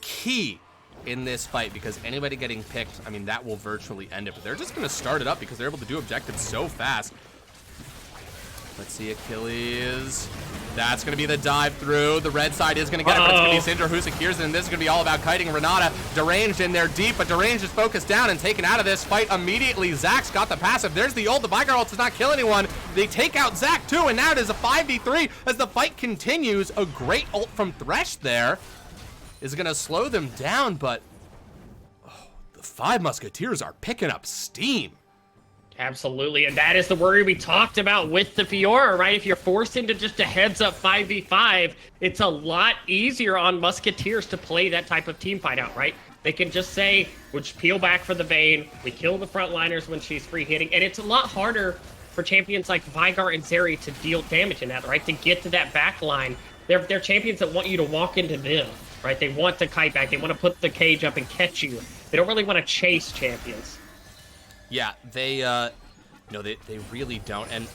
key in this fight because anybody getting picked, I mean, that will virtually end it. But they're just going to start it up because they're able to do objectives so fast. Let's see, Achilles. That's going to be the dive through. The red side is going to get it, but it's going to be Syndra who secures it, and this is going to be all about kiting Renata. Deranged in there deep, but Deranged is focused down and taken out of this fight immediately. Zach's got the passive. There's the ult. The Vigar ult does not kill anyone. They take out Zach too, and now it is a 5v3 as the fight continues. A great ult from Thresh there is going to slow them down, but the 5 Musketeers are picking up steam. Absolutely, and that is the worry we talked about with the Fiora, right? If you're forced into just a heads-up 5v5, it's a lot easier on Musketeers to play that type of team fight out, right? They can just say, we'll just peel back for the Vayne, we kill the frontliners when she's free hitting, and it's a lot harder for champions like Vigar and Zeri to deal damage in that, right? To get to that back line. They're champions that want you to walk into them, right? They want to kite back, they want to put the cage up and catch you. They don't really want to chase champions. Yeah, they really don't. And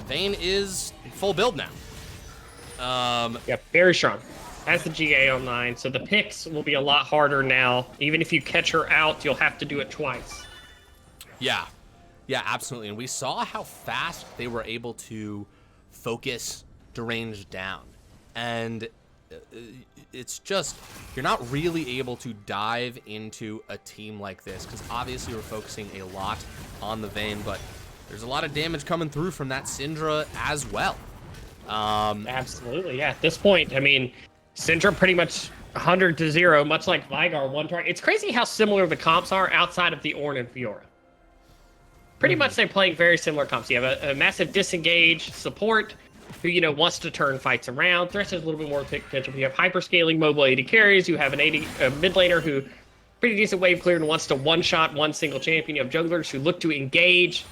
Vayne is full build now. Yeah, very strong. Has the GA online, so the picks will be a lot harder now. Even if you catch her out, you'll have to do it twice. Yeah, absolutely. And we saw how fast they were able to focus Deranged down. And it's just, you're not really able to dive into a team like this because obviously we're focusing a lot on the Vayne, but there's a lot of damage coming through from that Syndra as well. Absolutely, yeah. At this point, I mean, Syndra pretty much 100-0, much like Vigar, one target. It's crazy how similar the comps are outside of the Ornn and Fiora. Pretty much they're playing very similar comps. You have a massive disengage support who, you know, wants to turn fights around. Thresh has a little bit more potential. You have hyper-scaling mobile AD carries. You have an mid laner who pretty decent wave clear and wants to one-shot one single champion. You have junglers who look to engage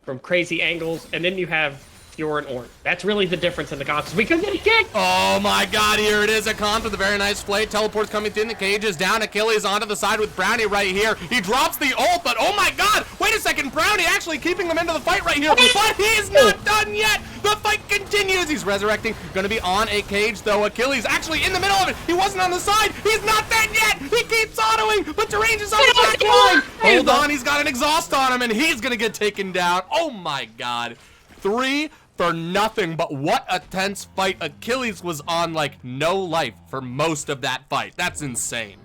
from crazy angles. And then you have Fiora and Ornn. That's really the difference in the comps. We could get a kick! Oh my god, here it is. A comp with a very nice play. Teleport's coming through the cages. Down Achilles onto the side with Brownie right here. He drops the ult, but oh my god! Wait a second, Brownie actually keeping them into the fight right here. But he is not done yet! The fight continues! He's resurrecting. Gonna be on a cage, though. Achilles actually in the middle of it. He wasn't on the side. He's not dead yet! He keeps autoing, but Deranged is on the back line! Hold on, he's got an exhaust on him, and he's gonna get taken down. Oh my god. 3 for nothing, but what a tense fight. Achilles was on like no life for most of that fight. That's insane.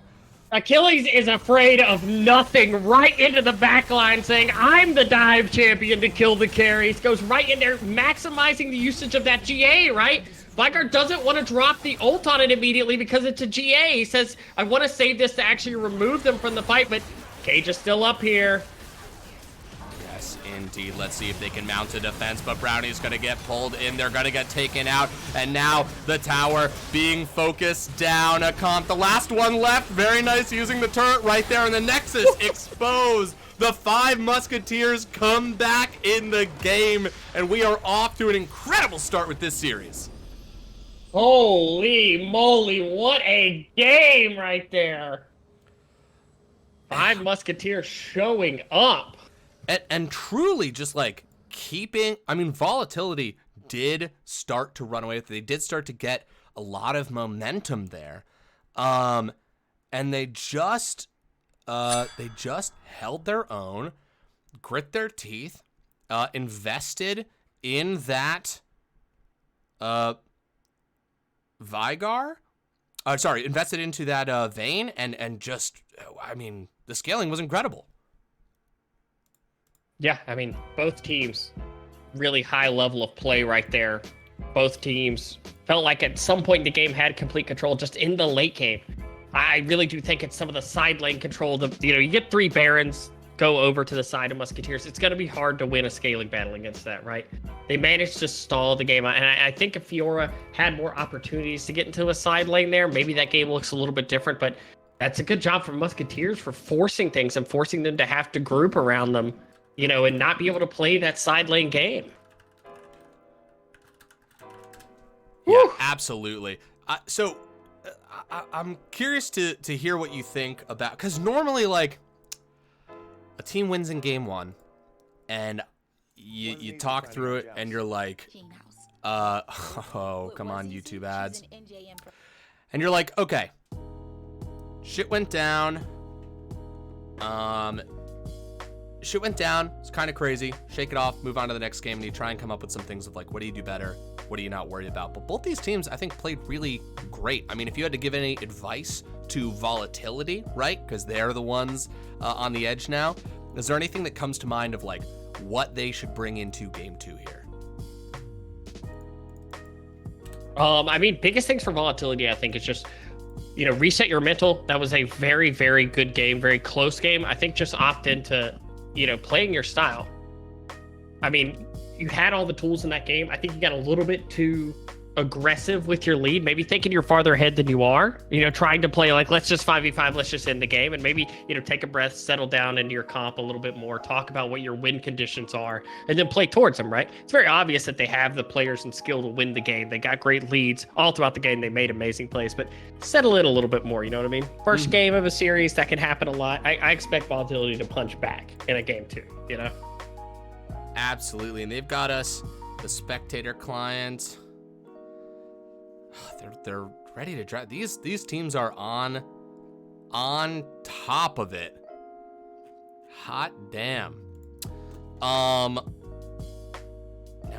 Achilles is afraid of nothing, right into the back line saying, I'm the dive champion to kill the carries. Goes right in there, maximizing the usage of that GA, right? Vigar doesn't want to drop the ult on it immediately because it's a GA. He says, I want to save this to actually remove them from the fight, but Cage is still up here. Yes, indeed. Let's see if they can mount a defense, but Brownie's going to get pulled in. They're going to get taken out, and now the tower being focused down. A comp, the last one left. Very nice using the turret right there, and the Nexus exposed. The 5 Musketeers come back in the game, and we are off to an incredible start with this series. Holy moly, what a game right there. 5 Musketeers showing up. And truly just like keeping, I mean, Volatility did start to run away with it. They did start to get a lot of momentum there. And they just held their own, grit their teeth, invested in that Vigar. Invested into that Vayne, and just, I mean, the scaling was incredible. Yeah, I mean, both teams, really high level of play right there. Both teams felt like at some point in the game had complete control just in the late game. I really do think it's some of the side lane control. You get 3 Barons go over to the side of Musketeers. It's going to be hard to win a scaling battle against that, right? They managed to stall the game. And I think if Fiora had more opportunities to get into a side lane there, maybe that game looks a little bit different. But that's a good job from Musketeers for forcing things and forcing them to have to group around them, and not be able to play that side lane game. Yeah, absolutely. I'm curious to hear what you think about, because normally, like, a team wins in game 1, and you talk through it, and you're like, oh, come on, YouTube ads. And you're like, okay, shit went down. Shit went down. It's kind of crazy. Shake it off, move on to the next game, and you try and come up with some things of like, what do you do better? What are you not worried about? But both these teams, I think, played really great. I mean, if you had to give any advice to Volatility, right? Because they're the ones on the edge now. Is there anything that comes to mind of like what they should bring into game 2 here? I mean, biggest things for Volatility, I think, is just, reset your mental. That was a very, very good game, very close game. I think just opt into, playing your style. I mean, you had all the tools in that game. I think you got a little bit too aggressive with your lead, maybe thinking you're farther ahead than you are, trying to play like, let's just 5v5, let's just end the game, and maybe, take a breath, settle down into your comp a little bit more, talk about what your win conditions are, and then play towards them, right? It's very obvious that they have the players and skill to win the game. They got great leads all throughout the game. They made amazing plays, but settle in a little bit more, you know what I mean? First game of a series, that can happen a lot. I expect Volatility to punch back in a game 2, Absolutely, and they've got us, the spectator client. They're ready to drive. These teams are on top of it. Hot damn. Now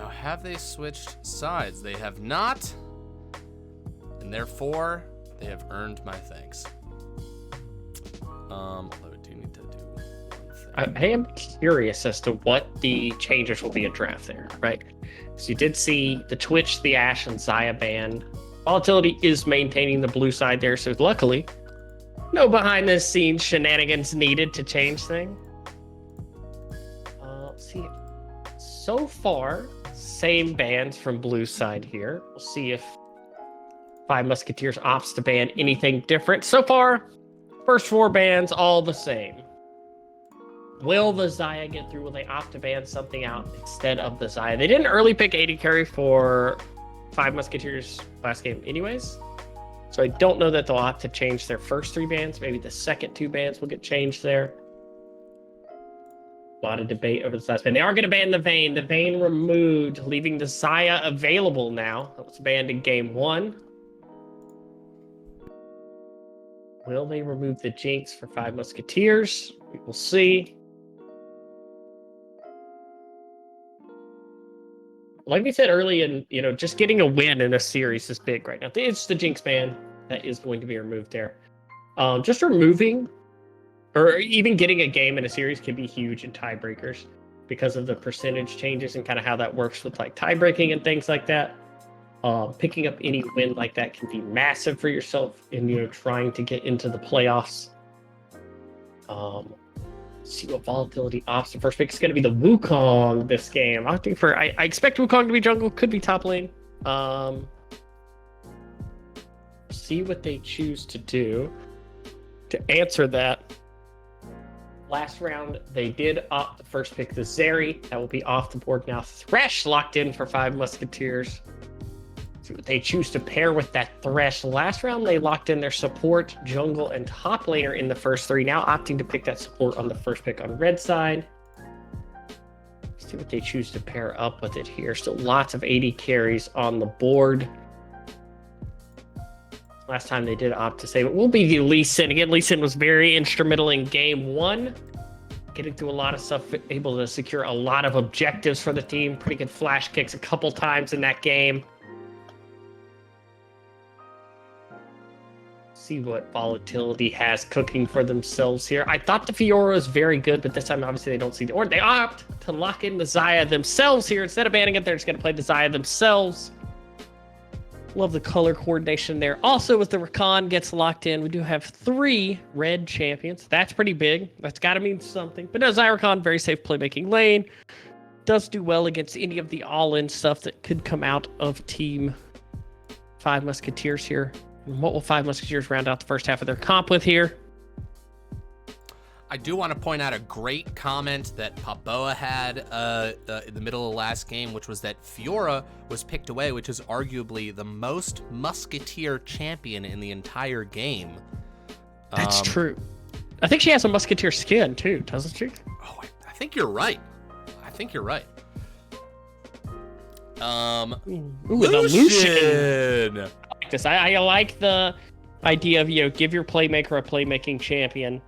have they switched sides? They have not, and therefore they have earned my thanks. Although I do need to do one thing. I am curious as to what the changes will be in draft there, right? So you did see the Twitch, the Ashe, and Xayah ban. Volatility is maintaining the blue side there, so luckily, no behind-the-scenes shenanigans needed to change things. Let's see. So far, same bans from blue side here. We'll see if 5 Musketeers opts to ban anything different. So far, first 4 bans, all the same. Will the Xayah get through? Will they opt to ban something out instead of the Xayah? They didn't early pick AD carry for 5 Musketeers last game anyways, so I don't know that they'll opt to change their first 3 bans. Maybe the second 2 bans will get changed there. A lot of debate over this last ban. They are going to ban the Vayne. The Vayne removed, leaving the Xayah available now. That was banned in game 1. Will they remove the Jinx for 5 Musketeers? We will see. Like we said early, and just getting a win in a series is big right now. It's the Jinx ban that is going to be removed there. Just removing, or even getting a game in a series can be huge in tiebreakers because of the percentage changes and kind of how that works with like tie breaking and things like that. Picking up any win like that can be massive for yourself in trying to get into the playoffs. See what Volatility opts. The first pick is going to be the Wukong this game. Opting for, I expect Wukong to be jungle, could be top lane. See what they choose to do to answer that. Last round, they did opt the first pick, the Zeri. That will be off the board now. Thresh locked in for 5 Musketeers. See what they choose to pair with that Thresh. Last round, they locked in their support, jungle, and top laner in the first 3. Now opting to pick that support on the first pick on red side. See what they choose to pair up with it here. Still lots of 80 carries on the board. Last time they did opt to save it will be Lee Sin. Again, Lee Sin was very instrumental in game 1. Getting through a lot of stuff, able to secure a lot of objectives for the team. Pretty good flash kicks a couple times in that game. See what Volatility has cooking for themselves here. I thought the Fiora was very good, but this time obviously they don't see the or they opt to lock in the Xayah themselves here. Instead of banning it, they're just going to play the Xayah themselves. Love the color coordination there. Also, with the Rakan gets locked in, we do have 3 red champions. That's pretty big. That's got to mean something. But no, Rakan, very safe playmaking lane. Does do well against any of the all-in stuff that could come out of Team 5 Musketeers here. And what will 5 Musketeers round out the first half of their comp with here? I do want to point out a great comment that Paboa had in the middle of the last game, which was that Fiora was picked away, which is arguably the most Musketeer champion in the entire game. That's true. I think she has a Musketeer skin too, doesn't she? Oh, I think you're right. Ooh, the Lucian. I like this. I like the idea of, give your playmaker a playmaking champion.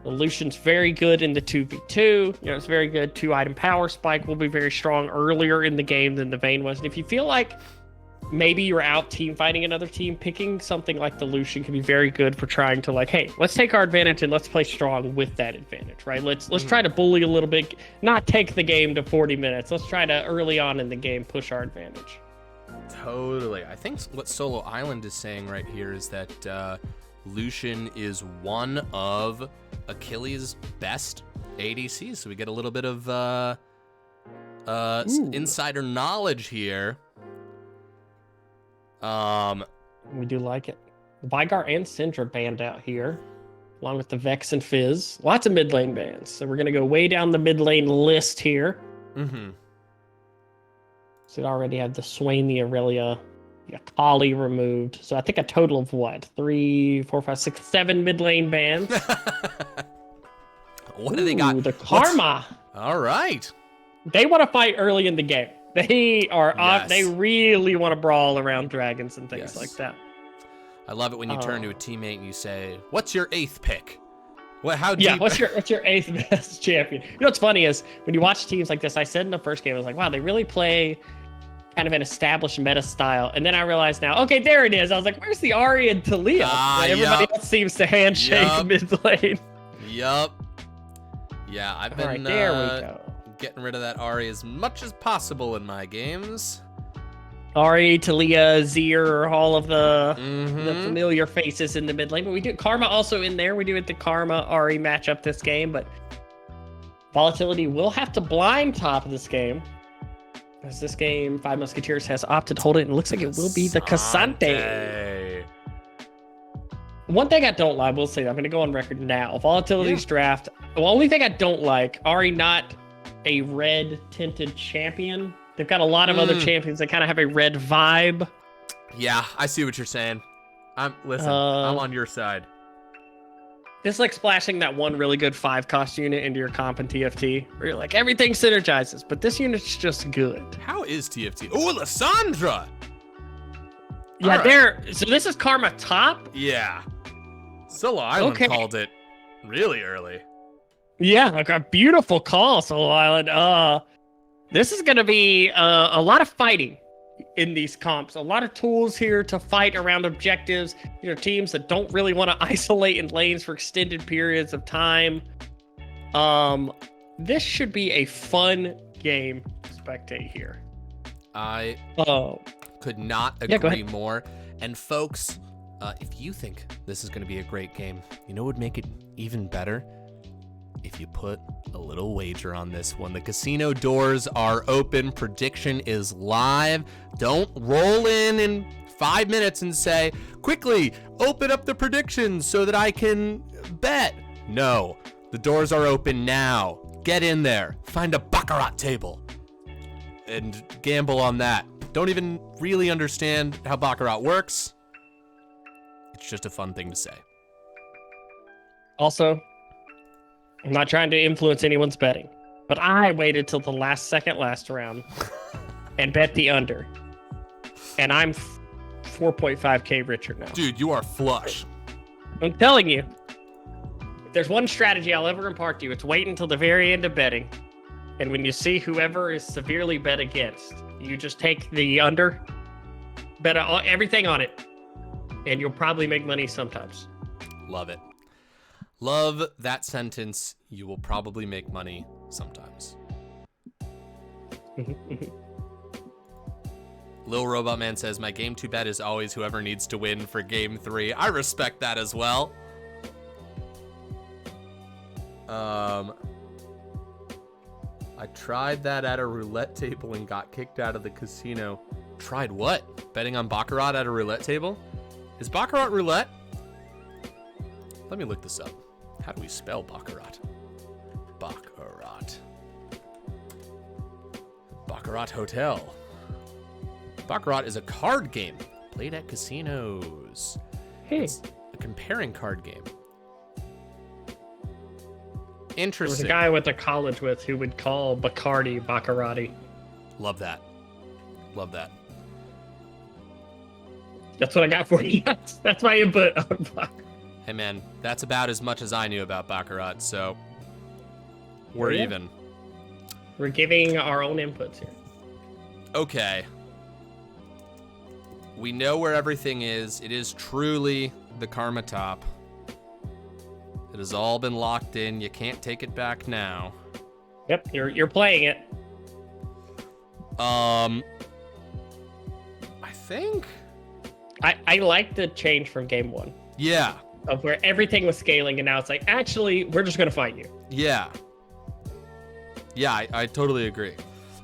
The Lucian's very good in the 2v2. It's very good. 2-item power spike will be very strong earlier in the game than the Vayne was. And if you feel like maybe you're out team fighting another team, picking something like the Lucian can be very good for trying to hey, let's take our advantage and let's play strong with that advantage, right? Let's try to bully a little bit, not take the game to 40 minutes. Let's try to early on in the game push our advantage. Totally. I think what Solo Island is saying right here is that Lucian is one of Achilles' best ADCs, so we get a little bit of insider knowledge here. We do like it. Vigar and Syndra banned out here, along with the Vex and Fizz. Lots of mid lane bans, so we're gonna go way down the mid lane list here. So we already have the Swain, the Aurelia, the Akali removed. So I think a total of 3, 4, 5, 6, 7 mid lane bans. What do they got? The Karma. All right. They want to fight early in the game. They are Yes. They really want to brawl around dragons and things like that. I love it when you turn to a teammate and you say, "What's your 8th pick?" What's your 8th best champion? What's funny is when you watch teams like this, I said in the first game, I was like, wow, they really play kind of an established meta style. And then I realized now, okay, there it is. I was like, where's the Ahri and Talia? Everybody else seems to handshake mid lane. Yup. Yeah, I've been there we go. Getting rid of that Ahri as much as possible in my games. Ahri, Talia, Zir, all of the familiar faces in the mid lane. But we do Karma also in there. We do it the Karma Ahri matchup this game, but Volatility will have to blind top of this game. As this game, 5 Musketeers has opted to hold it, and it looks like it will be the Cassante. One thing I don't like, we'll say, I'm going to go on record now. Volatility's draft. The only thing I don't like, Ahri not a red tinted champion. They've got a lot of other champions that kind of have a red vibe. Yeah, I see what you're saying. I'm on your side. It's like splashing that one really good 5-cost unit into your comp in TFT, where you're like, everything synergizes, but this unit's just good. How is TFT? Oh, Lissandra! Yeah, so this is Karma top? Yeah. Solo Island called it really early. Yeah, like a beautiful call, Solo Island. This is going to be a lot of fighting in these comps. A lot of tools here to fight around objectives. Teams that don't really want to isolate in lanes for extended periods of time. This should be a fun game to spectate here. I could not agree more. And folks, if you think this is going to be a great game, what would make it even better? if you put a little wager on this one. The casino doors are open. Prediction is live. Don't roll in 5 minutes and say, quickly, open up the predictions so that I can bet. No, the doors are open now. Get in there. Find a baccarat table and gamble on that. Don't even really understand how baccarat works. It's just a fun thing to say. Also, I'm not trying to influence anyone's betting, but I waited till the last second last round and bet the under. And I'm 4.5K richer now. Dude, you are flush. I'm telling you. If there's one strategy I'll ever impart to you, it's wait until the very end of betting. And when you see whoever is severely bet against, you just take the under, bet everything on it, and you'll probably make money sometimes. Love it. Love that sentence. You will probably make money sometimes. Lil Robot Man says, my game 2 bet is always whoever needs to win for game 3. I respect that as well. I tried that at a roulette table and got kicked out of the casino. Tried what? Betting on baccarat at a roulette table? Is baccarat roulette? Let me look this up. How do we spell baccarat? Baccarat. Baccarat Hotel. Baccarat is a card game played at casinos. Hey. It's a comparing card game. There was Interesting. a guy I went to college with who would call Bacardi Baccarati. Love that. Love that. That's what I got for you. That's my input on Baccarat. Hey man, that's about as much as I knew about baccarat, so we're Yeah. even. We're giving our own inputs here. Okay. We know where everything is. It is truly the Karma Top. It has all been locked in. You can't take it back now. Yep, you're playing it. I think. I like the change from game 1 Yeah. of where everything was scaling and now it's like, actually, we're just gonna fight you. Yeah. Yeah, I totally agree.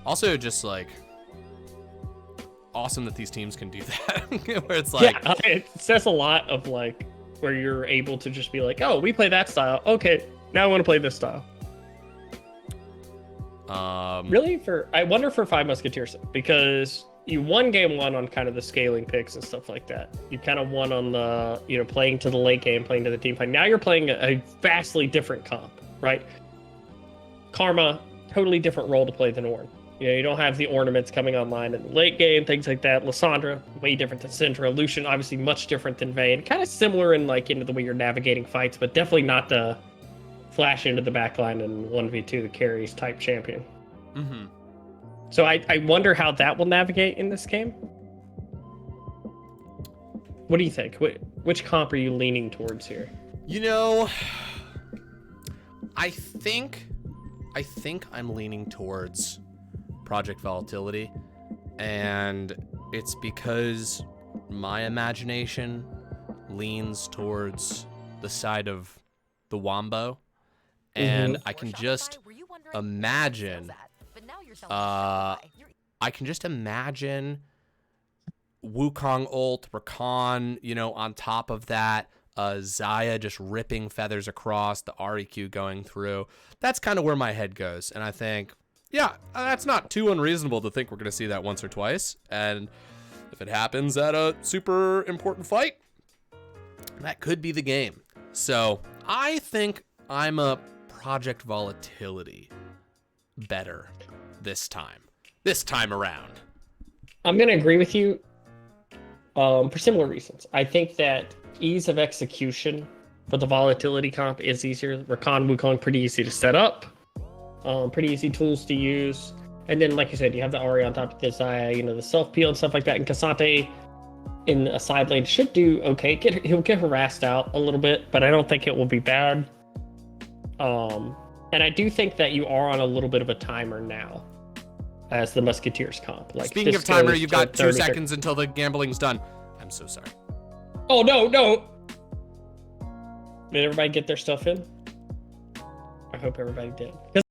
Also, just like awesome that these teams can do that. Where it's like, Yeah, it says a lot of like where you're able to just be like, oh, we play that style. Okay, now I want to play this style. Really? I wonder for Five Musketeers, because you won game 1 on kind of the scaling picks and stuff like that. You kind of won on the, playing to the late game, playing to the team fight. Now you're playing a vastly different comp, right? Karma, totally different role to play than Ornn. You don't have the ornaments coming online in the late game, things like that. Lysandra, way different than Syndra. Lucian, obviously much different than Vayne. Kind of similar in into the way you're navigating fights, but definitely not the flash into the backline and 1v2 the carries type champion. mm-hmm. So I wonder how that will navigate in this game. What do you think? Which comp are you leaning towards here? I think I'm leaning towards Project Volatility, and it's because my imagination leans towards the side of the Wombo, and I can just imagine Wukong ult, Rakan, on top of that, Xayah just ripping feathers across, the REQ going through. That's kind of where my head goes, and I think, yeah, that's not too unreasonable to think we're going to see that once or twice, and if it happens at a super important fight, that could be the game. So I think I'm a Project Volatility better this time around. I'm going to agree with you for similar reasons. I think that ease of execution for the Volatility comp is easier. Rakan, Wukong, pretty easy to set up. Pretty easy tools to use. And then, like I said, you have the Ahri on top of the Xayah, the self-peel and stuff like that. And Cassante in a side lane should do okay. He'll get harassed out a little bit, but I don't think it will be bad. And I do think that you are on a little bit of a timer now as the Musketeers comp. Speaking of timer, you've got 2 seconds until the gambling's done. I'm so sorry. Oh, no. Did everybody get their stuff in? I hope everybody did.